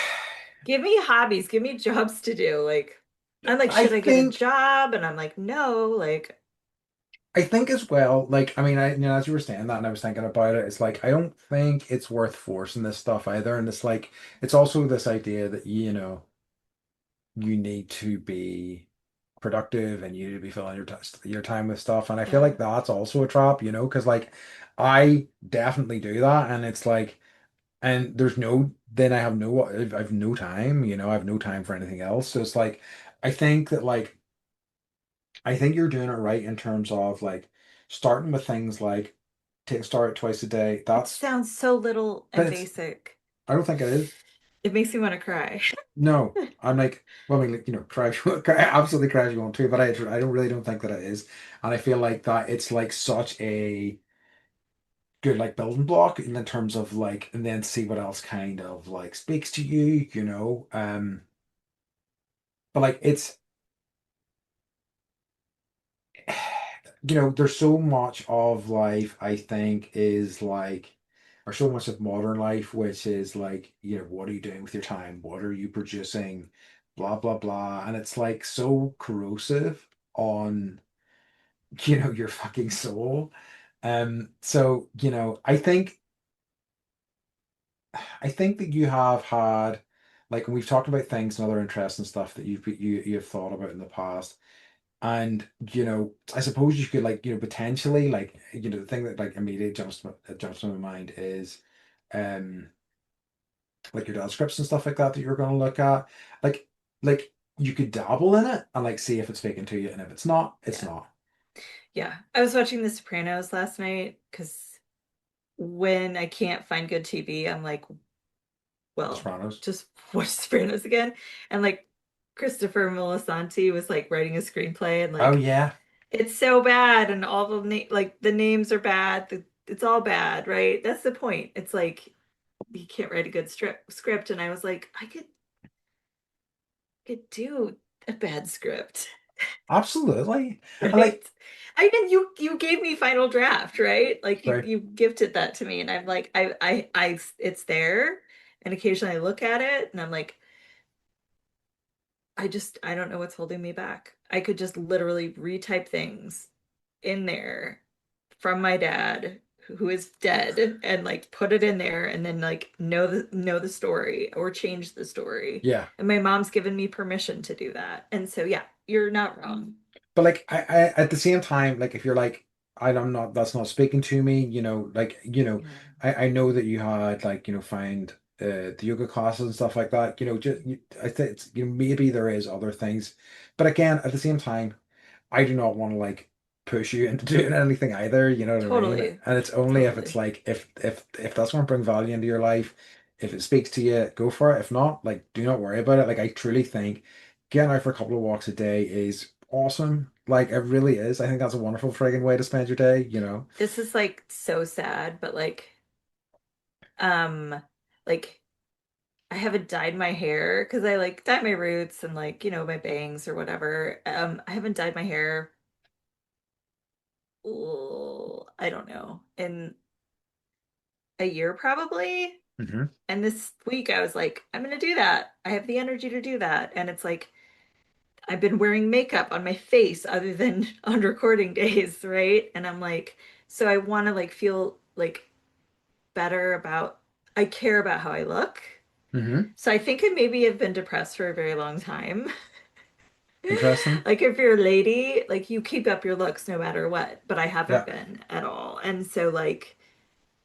Give me hobbies, give me jobs to do. Like, I'm like, I should I get a think, job? And I'm like, no, like, I think as well, like, I mean, as you were saying that and I was thinking about it, it's like, I don't think it's worth forcing this stuff either. And it's like, it's also this idea that, you need to be productive and you need to be filling your time with stuff. And I feel yeah, like that's also a trap, because like I definitely do that. And it's like, and then I have no time, I have no time for anything else. So it's like, I think that like, I think you're doing it right in terms of like starting with things like take start twice a day. it That's, sounds so little but and it's, basic. I don't think it is. It makes me want to cry. No, I'm like, well, I mean, like, crash, absolutely crash you want to, but I don't think that it is. And I feel like that it's like such a good like building block in terms of like, and then see what else kind of like speaks to you. But like there's so much of life I think is like, or so much of modern life, which is like, what are you doing with your time? What are you producing? Blah, blah, blah. And it's like so corrosive on, your fucking soul. So, I think that you have had, like, and we've talked about things and other interesting stuff that you've thought about in the past. And I suppose you could like potentially like the thing that like immediately jumps to my mind is um like your data scripts and stuff like that you're going to look at, like like you could dabble in it and like see if it's speaking to you, and if it's not, it's Yeah. not. Yeah. I was watching The Sopranos last night because when I can't find good TV, I'm like, The well, Sopranos. just watch Sopranos again. And like Christopher Moltisanti was like writing a screenplay and Oh like yeah. it's so bad and all the like the names are bad. It's all bad, right? That's the point. It's like you can't write a good script. And I was like, I could do a bad script. Absolutely. And like, Right? I mean, you gave me Final Draft, right? Like you sorry. you gifted that to me, and I'm like, it's there, and occasionally I look at it, and I'm like, I don't know what's holding me back. I could just literally retype things in there from my dad, who is dead, and like put it in there, and then like know the story or change the story. Yeah. And my mom's given me permission to do that, and so yeah, you're not wrong. But like I at the same time, like if you're like, I'm not, that's not speaking to me, like, Yeah, I know that you had like, find the yoga classes and stuff like that, I think it's, maybe there is other things. But again, at the same time, I do not want to like push you into doing anything either, you know what I mean? totally, And it's only if it's totally. like, if that's going to bring value into your life, if it speaks to you, go for it. If not, like, do not worry about it. Like, I truly think getting out for a couple of walks a day is awesome. Like, it really is. I think that's a wonderful friggin' way to spend your day. This is like so sad, but um, like I haven't dyed my hair because I like dye my roots and like, my bangs or whatever. I haven't dyed my hair, I don't know, in a year probably. Hmm. And this week I was like, I'm gonna do that. I have the energy to do that. And it's like I've been wearing makeup on my face other than on recording days, right? And I'm like, so I want to like feel like better about I care about how I look. Hmm. So I think I maybe have been depressed for a very long time. Interesting. Like if you're a lady, like you keep up your looks no matter what, but I haven't Yeah. been at all. And so like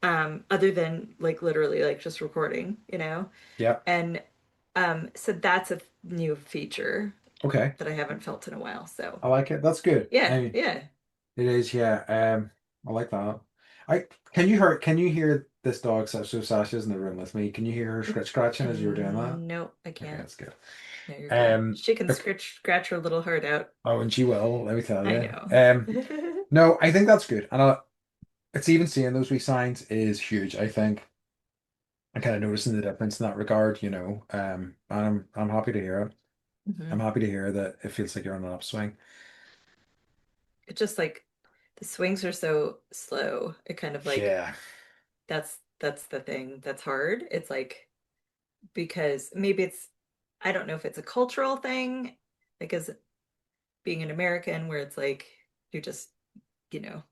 other than like literally like just recording. Yeah. And so that's a new feature Okay. that I haven't felt in a while. So I like it. That's good. I yeah, mean, yeah. it is, yeah. I like that. I can you hear this dog? So Sasha's in the room with me. Can you hear her scratching as you were doing that? No, I Okay, can't. that's good. No, you're good. Um, She can okay. scratch her little heart out. Oh, and she will. Let me tell I you. know. No, I think that's good, and it's even seeing those wee signs is huge. I think I'm kind of noticing the difference in that regard. And I'm happy to hear it. I'm Mhm. happy to hear that it feels like you're on an upswing. It's just like the swings are so slow. It kind of like Yeah, that's the thing that's hard. It's like because maybe it's I don't know if it's a cultural thing, like as being an American where it's like you just, you know,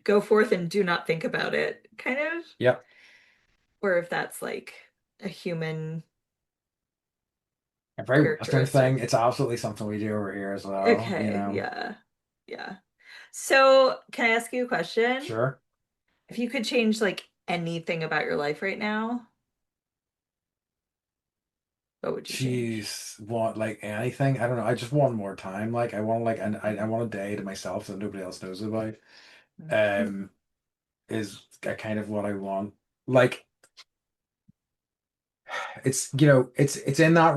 go forth and do not think about it, kind of, yep. or if that's like a human A very Western thing. characteristic. It's absolutely something we do over here as well. Okay, yeah. Yeah. So, can I ask you a question? Sure. If you could change like anything about your life right now, what would you change? She's want like anything. I don't know. I just want more time. Like I want like I want a day to myself that nobody else knows about. Um, is kind of what I want. Like it's it's in that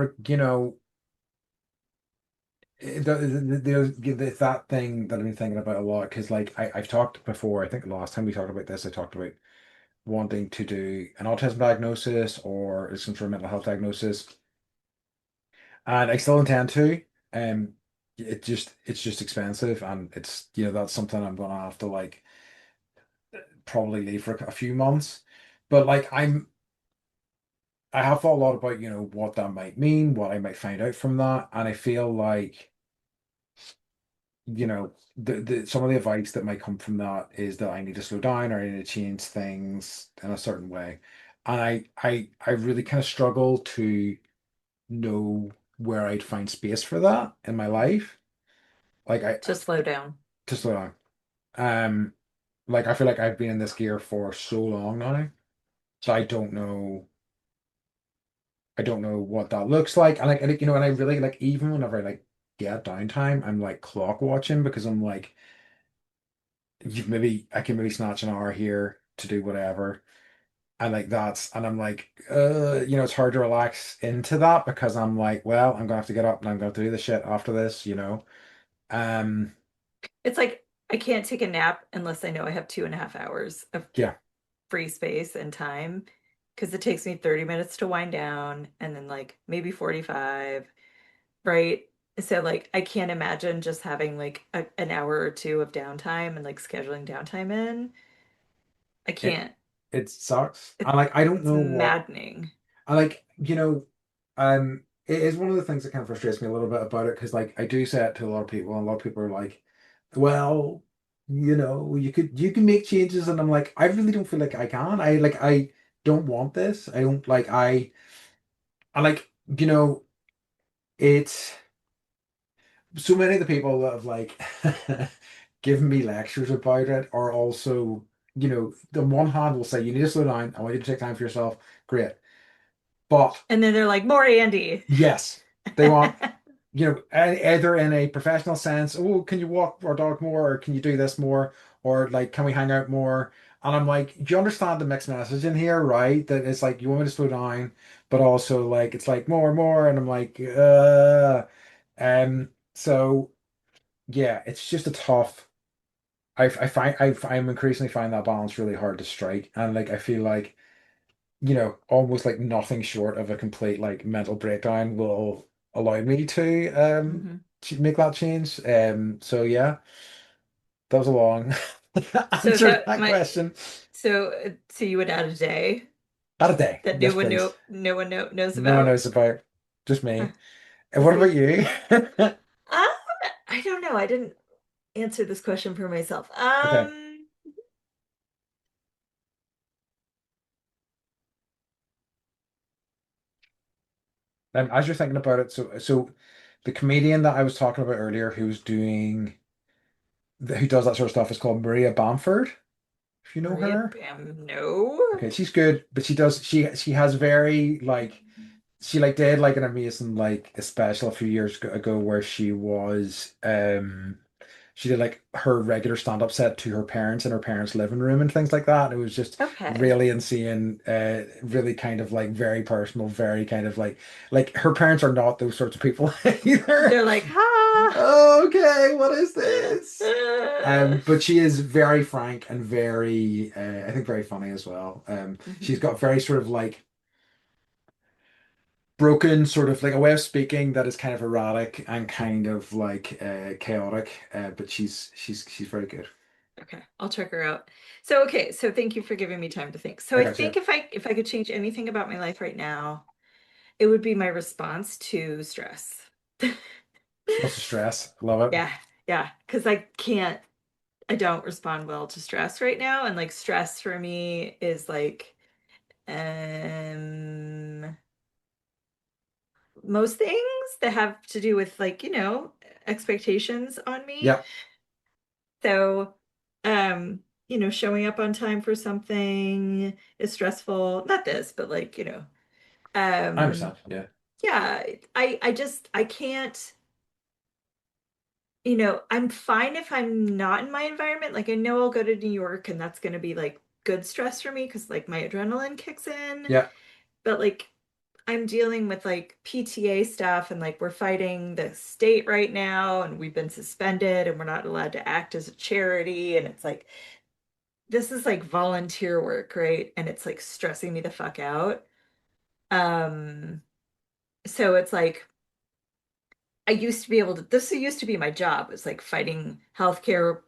it's that thing that I've been thinking about a lot because like I've talked before. I think the last time we talked about this, I talked about wanting to do an autism diagnosis or some sort of mental health diagnosis. And I still intend to. Um, it's just expensive, and it's that's something I'm gonna have to like probably leave for a few months. But like I have thought a lot about what that might mean, what I might find out from that, and I feel like the some of the advice that might come from that is that I need to slow down or I need to change things in a certain way, and I really kind of struggle to know where I'd find space for that in my life. Like To slow down. to slow down. Um, like I feel like I've been in this gear for so long now, so I don't know what that looks like. And I really like even whenever I like get downtime, I'm like clock watching because I'm like, maybe I can maybe snatch an hour here to do whatever. And I'm like, it's hard to relax into that because I'm like, well, I'm gonna have to get up and I'm gonna have to do the shit after this. Um, It's like I can't take a nap unless I know I have 2.5 hours of yeah. free space and time because it takes me 30 minutes to wind down and then like maybe 45, right? So like I can't imagine just having like an hour or two of downtime and like scheduling downtime in. I It can't. it sucks. It, I don't it's know what maddening. I like, it is one of the things that kind of frustrates me a little bit about it because like I do say it to a lot of people and a lot of people are like, well, you can make changes and I'm like, I really don't feel like I can. I don't want this. I don't like I like, it's so many of the people that have like given me lectures about it are also, the one hand will say you need to slow down. I want you to take time for yourself. Great. But And then they're like, more Andy. yes, they want, either in a professional sense, oh, can you walk our dog more, or can you do this more, or like, can we hang out more? And I'm like, do you understand the mixed message in here, right? That it's like you want me to slow down, but also like it's like more and more, and I'm like, so yeah, it's just a tough. I find I'm increasingly find that balance really hard to strike, and like I feel like almost like nothing short of a complete like mental breakdown will allow me Mhm. to make that change. So yeah, that was a long So answer to that that my question. so you would add a day Not a day. that Yes, please. no one knows No one about. knows about just Huh. me. And Just what about me. you? Um, I don't know. I didn't answer this question for myself. Okay. As you're thinking about it, so the comedian that I was talking about earlier, who does that sort of stuff, is called Maria Bamford. If you know Maria her. Bam, no. Okay, she's good, but she has very like she like did like an amazing like a special a few years ago where she was she did like her regular stand-up set to her parents in her parents' living room and things like that. And it was just Okay. really insane, really kind of like very personal, very kind of like her parents are not those sorts of people either. They're like, ha. Oh, okay, what is this? But she is very frank and very, I think, very funny as well. She's Mhm. got very sort of like broken, sort of like a way of speaking that is kind of erratic and kind of like chaotic. But she's very good. Okay, I'll check her out. So okay, so thank you for giving me time to think. So I I got you. think if I could change anything about my life right now, it would be my response to stress. Lots of stress. Love it. Yeah, yeah, because I don't respond well to stress right now, and like stress for me is like um most things that have to do with like, expectations on me. Yeah, So, showing up on time for something is stressful. Not this, but like, I um, understand. Yeah. yeah, I can't, I'm fine if I'm not in my environment. Like I know I'll go to New York and that's going to be like good stress for me because like my adrenaline kicks in. Yeah. But like I'm dealing with like PTA stuff and like we're fighting the state right now and we've been suspended and we're not allowed to act as a charity and it's like this is like volunteer work, right? And it's like stressing me the fuck out. Um so it's like I used to be able to this used to be my job was like fighting healthcare,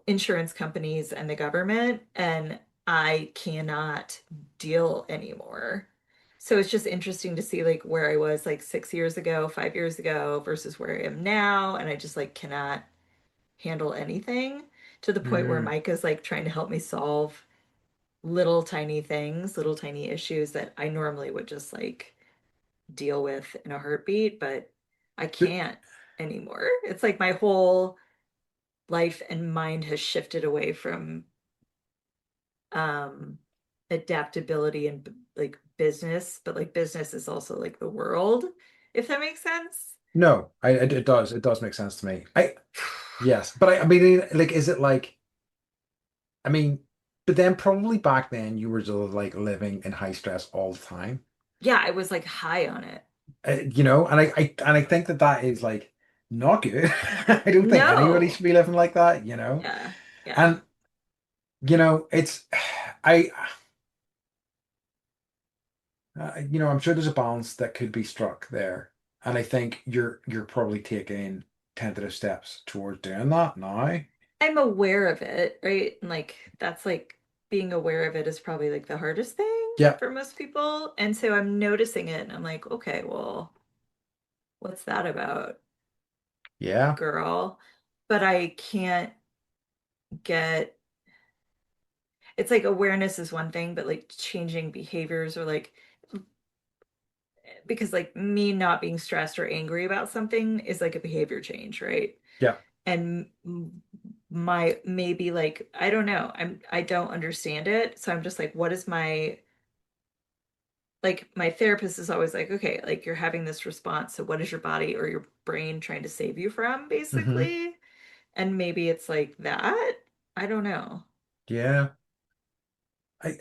insurance companies and the government, and I cannot deal anymore. So it's just interesting to see like where I was like 6 years ago, 5 years ago versus where I am now. And I just like cannot handle anything to the point where Hmm. Mike is like trying to help me solve little tiny things, little tiny issues that I normally would just like deal with in a heartbeat, but I But can't anymore. It's like my whole life and mind has shifted away from um adaptability and like business, but like business is also like the world, if that makes sense. no, it does make sense to me. Yes, but I mean, like, is it like, I mean, but then probably back then you were sort of like living in high stress all the time, Yeah, I was like high on it. and I think that that is like not good. I don't think anybody No. should be living like that. Yeah. Yeah. And it's I I'm sure there's a balance that could be struck there, and I think you're probably taking tentative steps towards doing that now. I'm aware of it, right? And like that's like being aware of it is probably like the hardest thing Yeah, for most people. And so I'm noticing it and I'm like, okay, well, what's that about, yeah, girl? But I can't get it's like awareness is one thing, but like changing behaviors or like because like me not being stressed or angry about something is like a behavior change, right? yeah. And my maybe like I don't know, I don't understand it. So I'm just like, what is my like my therapist is always like, okay, like you're having this response. So what is your body or your brain trying to save you from, Hmm. basically? And maybe it's like that. I don't know. Yeah. I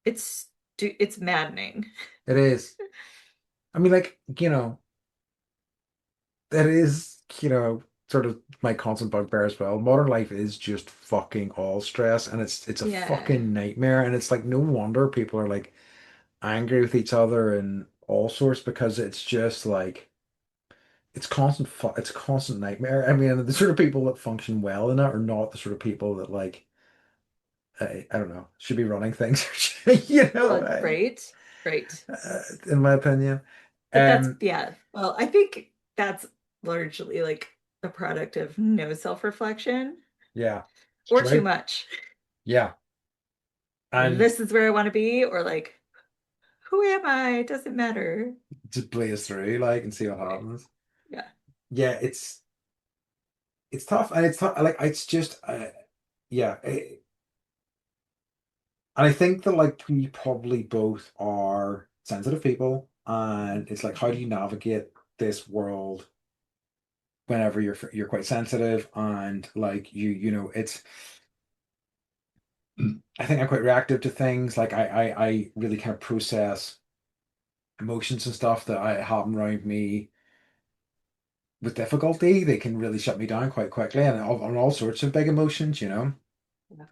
It's it's maddening. It is. I mean, like, that is, sort of my constant bugbear as well. Modern life is just fucking all stress, and it's a Yeah. fucking nightmare. And it's like no wonder people are like angry with each other and all sorts, because it's just like it's a constant nightmare. I mean, the sort of people that function well in it are not the sort of people that like I don't know, should be running things. Right. Right. In my opinion. But that's Um, yeah. Well, I think that's largely like a product of no self-reflection yeah, it's or too true. much. Yeah. And This is where I want to be, or like, who am I? It doesn't matter. just blaze through like and see what Right. happens. Yeah. Yeah, it's tough, and it's tough. Like it's just yeah, and I think that like we probably both are sensitive people, and it's like how do Mhm. you navigate this world whenever you're quite sensitive and like it's I think I'm quite reactive to things. Like I really kind of process emotions and stuff that I happen around me with difficulty. They can really shut me down quite quickly and on all sorts of big emotions, you know. Yeah.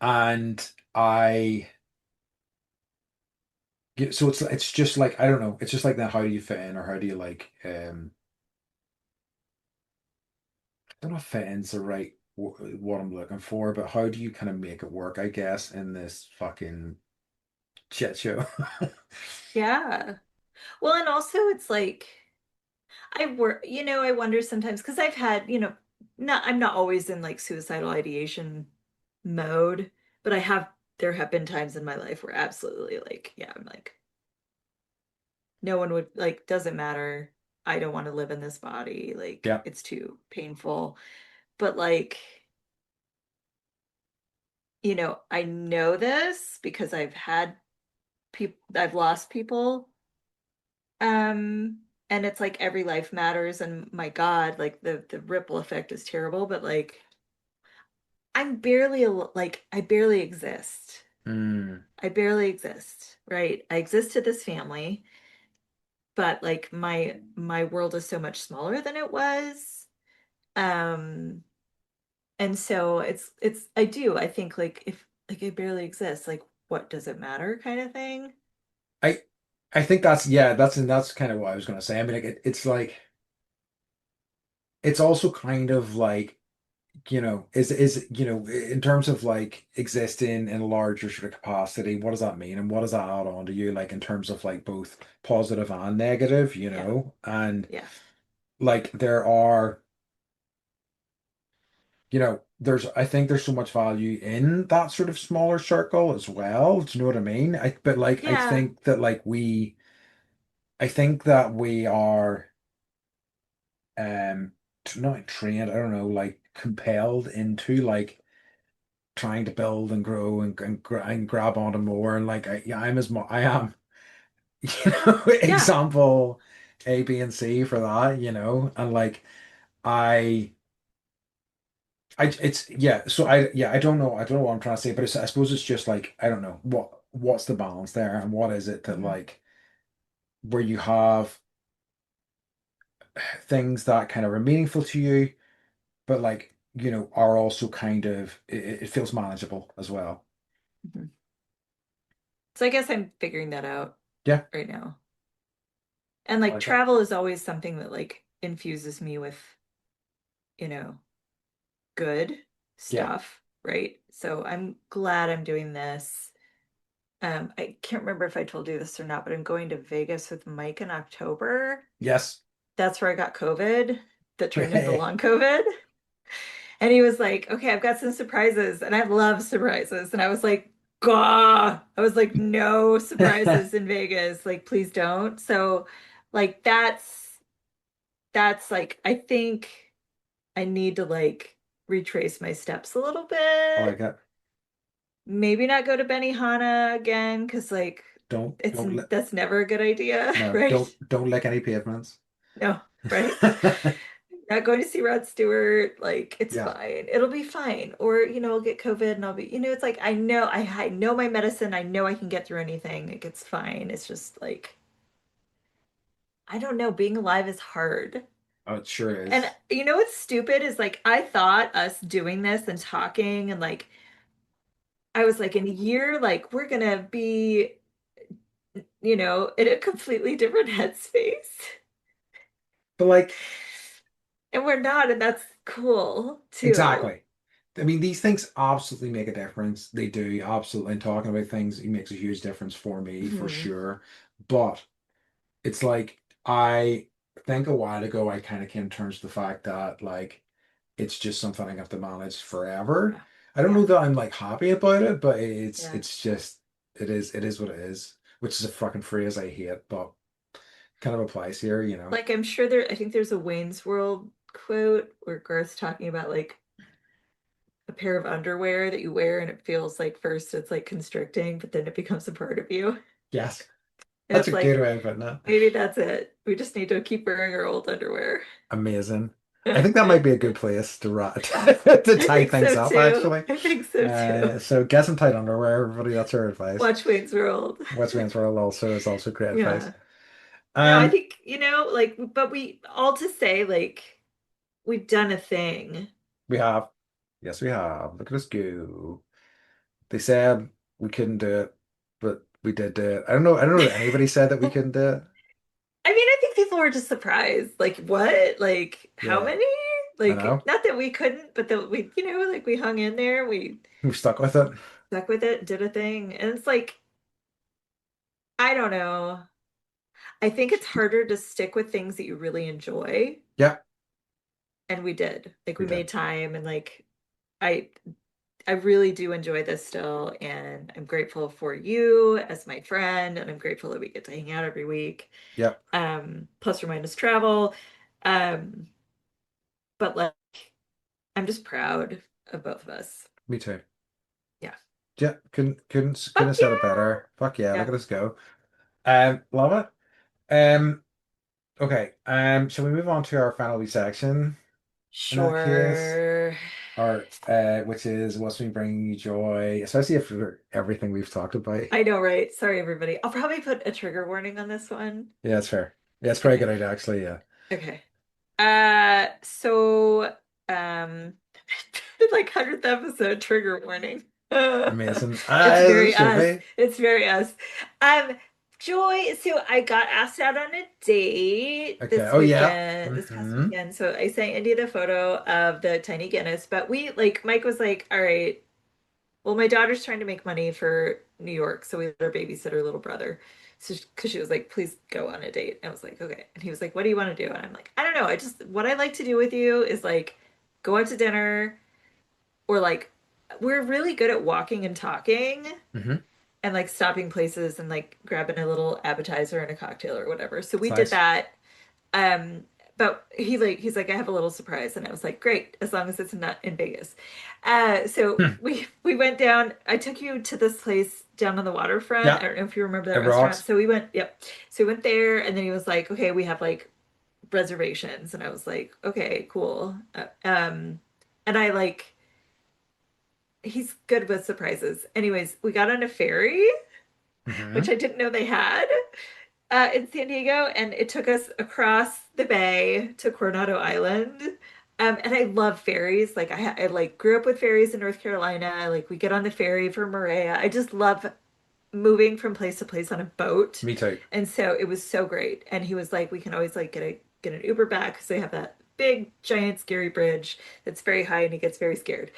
And I so it's just like I don't know. It's just like that. How do you fit in, or how do you like? I don't know if fit in's the right what I'm looking for, but how do you kind of make it work? I guess in this fucking shit show. Yeah. Well, and also it's like I work, I wonder sometimes because I've had, I'm not always in like suicidal ideation mode, but there have been times in my life where absolutely like, yeah, I'm like, no one would like, doesn't matter. I don't want to live in this body. Like, Yeah. it's too painful. But like, I know this because I've lost people. And it's like every life matters, and my God, like the ripple effect is terrible, but like I barely exist. Mm. I barely exist, right? I exist to this family, but like my world is so much smaller than it was. Um, and so I think like if like I barely exist, like what does it matter kind of thing? I I think that's yeah, that's kind of what I was gonna say. I mean, like it's like it's also kind of like is in terms of like existing in a larger sort of capacity, what does that mean, and what does that add on to you, like in terms of like both positive and negative, Yeah. and Yeah. like there are, there's I think there's so much value in that sort of smaller circle as well. Do you know what I mean? But like Yeah. I think that we are not trained, I don't know, like compelled into like trying to build and grow and grab onto more and like yeah, I am Yeah. example A, B, and C for that, and like I it's yeah, so I don't know what I'm trying to say, but I suppose it's just like I don't know what's the balance there, and what is it that Mhm. like where you have things that kind of are meaningful to you, but like are also kind of it feels manageable as well. Mhm. So I guess I'm figuring that out Yeah, right now. And I like like that. travel is always something that like infuses me with, you know, good Yeah. stuff, right? So I'm glad I'm doing this. I can't remember if I told you this or not, but I'm going to Vegas with Mike in October. Yes. That's where I got COVID that turned into long COVID. And he was like, okay, I've got some surprises, and I love surprises. And I was like, Gah! I was like, no surprises in Vegas. Like, please don't. So, like, that's like, I think I need to like retrace my steps a little I like bit. it. Maybe not go to Benihana again, because like it's Don't let that's never a good idea, no, right? don't lick any pavements. No, right? Not going to see Rod Stewart, like it's Yeah. fine. It'll be fine. Or, I'll get COVID and I'll be, it's like I know my medicine. I know I can get through anything. Like it's fine. It's just like I don't know, being alive is hard. Oh, it sure And is. what's stupid is like I thought us doing this and talking and like I was like in a year, like we're gonna be, in a completely different headspace. But like And we're not, and that's cool too. exactly. I mean, these things absolutely make a difference. They do absolutely. And talking about things, it makes a huge difference for me, for Hmm. sure. But it's like I think a while ago I kind of came to terms with the fact that like it's just something I have to manage forever. Yeah. I don't Yeah. know that I'm like happy about it, but it's Yeah. it's just it is what it is, which is a fucking phrase I hate, but kind of applies here. Like I think there's a Wayne's World quote where Garth's talking about like a pair of underwear that you wear and it feels like first it's like constricting, but then it becomes a part of you. Yes, And that's a it's good like way of putting it. maybe that's it. We just need to keep wearing our old underwear. Amazing. I think that might be a good place to to I tie think things so up, too. actually. I think so too. So get some tight underwear, everybody. That's our advice. Watch Wayne's World. West Waynesboro also is also great advice. Yeah. No, I Um, think, like, but we all to say, like, we've done a thing. we have, yes, we have. Look at us go. They said we couldn't do it, but we did do it. I don't know that anybody said that we couldn't do it. I mean, I think people were just surprised. Like, what? Like, how Yeah, many? I Like, know. not that we couldn't, but that we, like we hung in there, we We stuck with it. stuck with it, did a thing. And it's like, I don't know. I think it's harder to stick with things that you really enjoy. Yeah, And we did. Like, we we did. made time and like I I really do enjoy this still, and I'm grateful for you as my friend, and I'm grateful that we get to hang out every week. Yep, Plus or minus travel. Um, but like I'm just proud of both of us. me too. Yeah. Yeah, couldn't have Fuck said it yeah. better. Fuck yeah, look Yeah. at us go. Love it. Okay. Shall we move on to our final wee section in that case? Sure. Or which is what's been bringing you joy, especially after everything we've talked about. I know, right? Sorry, everybody. I'll probably put a trigger warning on this one. Yeah, that's fair. Yeah, it's probably a Okay. good idea actually. Yeah, Okay. So, um, like 100th episode trigger warning. amazing. It's Ah, it very should us. be. It's very us. Um, Joy, so I got asked out on a date Okay. Oh yeah. this past Hmm. weekend. So I sent Indy the photo of the tiny Guinness, but Mike was like, all right, well, my daughter's trying to make money for New York, so we let her babysit her little brother. So, because she was like, please go on a date. And I was like, okay. And he was like, what do you want to do? And I'm like, I don't know. What I like to do with you is like go out to dinner or like, we're really good at walking and talking Hmm. and like stopping places and like grabbing a little appetizer and a cocktail or whatever. So It's we did nice. that. Um, but he's like, I have a little surprise, and I was like, great, as long as it's not in Vegas. So Hmm. we went down. I took you to this place down on the waterfront. Yeah, I don't know if you remember it that restaurant. rocks. So we went, yep. So we went there, and then he was like, okay, we have like reservations, and I was like, okay, cool. And I like he's good with surprises. Anyways, we got on a ferry, which Hmm. I didn't know they had in San Diego, and it took us across the bay to Coronado Island. And I love ferries. Like I like grew up with ferries in North Carolina. Like we get on the ferry for Maria. I just love moving from place to place on a boat. Me too. And so it was so great. And he was like, we can always like get an Uber back because they have that big, giant, scary bridge that's very high and he gets very scared.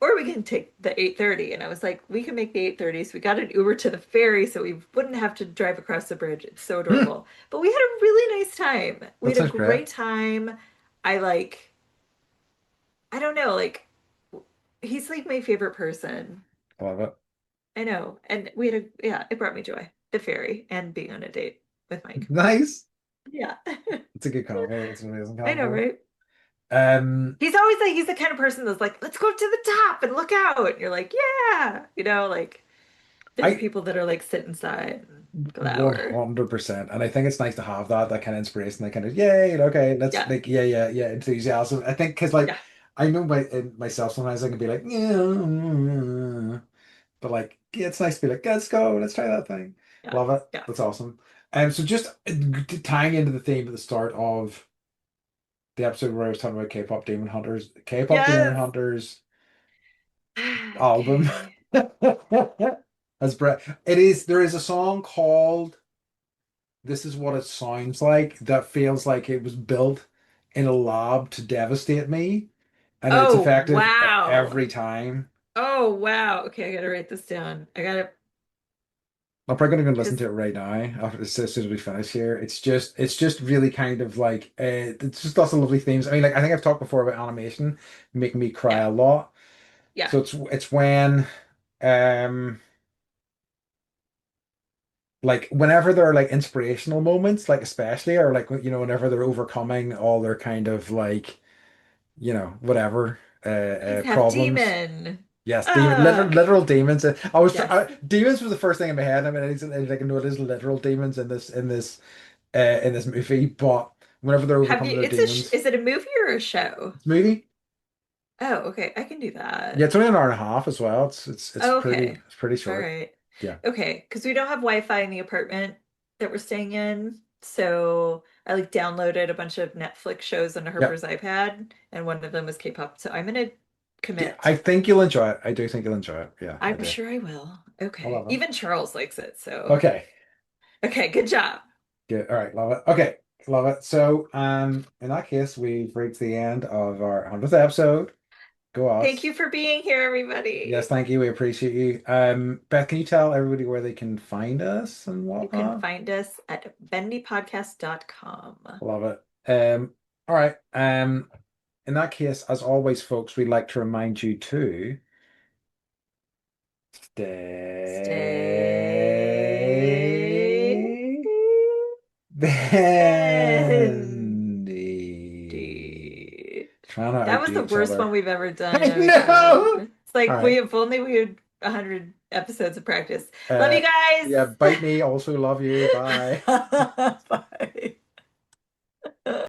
Or we can take the 8:30. And I was like, we can make the 8:30. So we got an Uber to the ferry so we wouldn't have to drive across the bridge. It's so Hmm. adorable. But we had a really nice time. We That had a sounds great. great time. I like, I don't know, like he's like my favorite person. I love it. I know. And we had yeah, it brought me joy. The ferry and being on a date with Mike. Nice. Yeah. It's a good combo. It's an amazing I know, combo. right? Um, He's always like, he's the kind of person that's like, let's go to the top and look out. And you're like, yeah. Like there's I people that are like sit inside and glower. 100%. And I think it's nice to have that kind of inspiration, that kind of, yay, okay, let's Yeah. like, yeah, enthusiasm. I think because like Yeah. I know in myself sometimes I can be like, yeah, but like, yeah, it's nice to be like, let's go, let's try that thing. Yeah. Love it. Yeah. That's awesome. So just tying into the theme at the start of the episode where I was talking about K-pop Demon Yes. Hunters album. Okay. As Brett, it is. There is a song called "This Is What It Sounds Like" that feels like it was built in a lab to devastate me, and it's Oh, effective wow. every time. Oh, wow. Okay, I gotta write this down. I gotta, I'm probably gonna go listen because, to it right now after as soon as we finish here. It's just really kind of like it's just lots of lovely themes. I mean, like I think I've talked before about animation making me cry yeah. a lot. Yeah. So it's when um like whenever there are like inspirational moments, like especially or like whenever they're overcoming all their kind of like whatever He's half problems. demon. Yes, Uh, literal demons. yes. Demons was the first thing in my head. I mean, it's like no, it is literal demons in this movie, but Whenever they're Have overcoming you, their it's a, demons. is it a movie or a show? It's a movie. Oh, okay. I can do Yeah, that. it's only an hour and a half as well. It's Oh, pretty okay. it's pretty All short. right. Yeah. Okay. Because we don't have Wi-Fi in the apartment that we're staying in. So I like downloaded a bunch of Netflix shows onto Yep. Harper's iPad, and one of them was K-pop. So I'm gonna Yeah, I commit. think you'll enjoy it. I do think you'll enjoy it. Yeah, I I'm do. sure I will. I Okay. love it. Even Charles likes it. So, Okay. okay. Good job. Good. All right, love it. Okay, love it. So, in that case, we've reached the end of our 100th episode. Go Thank us. you for being here, Yes, everybody. thank you. We appreciate you. Beth, can you tell everybody where they can find us and You can whatnot? find us at bendypodcast.com. Love it. All right. In that case, as always, folks, we'd like to remind you to Stay stay bendy. bendy. Trying to That was outdo the each worst one other. we've ever done. I Oh God. know. It's All like we right. if only we had 100 episodes of practice. Love Uh, you guys. yeah, bite me. Also love you. Bye. Bye.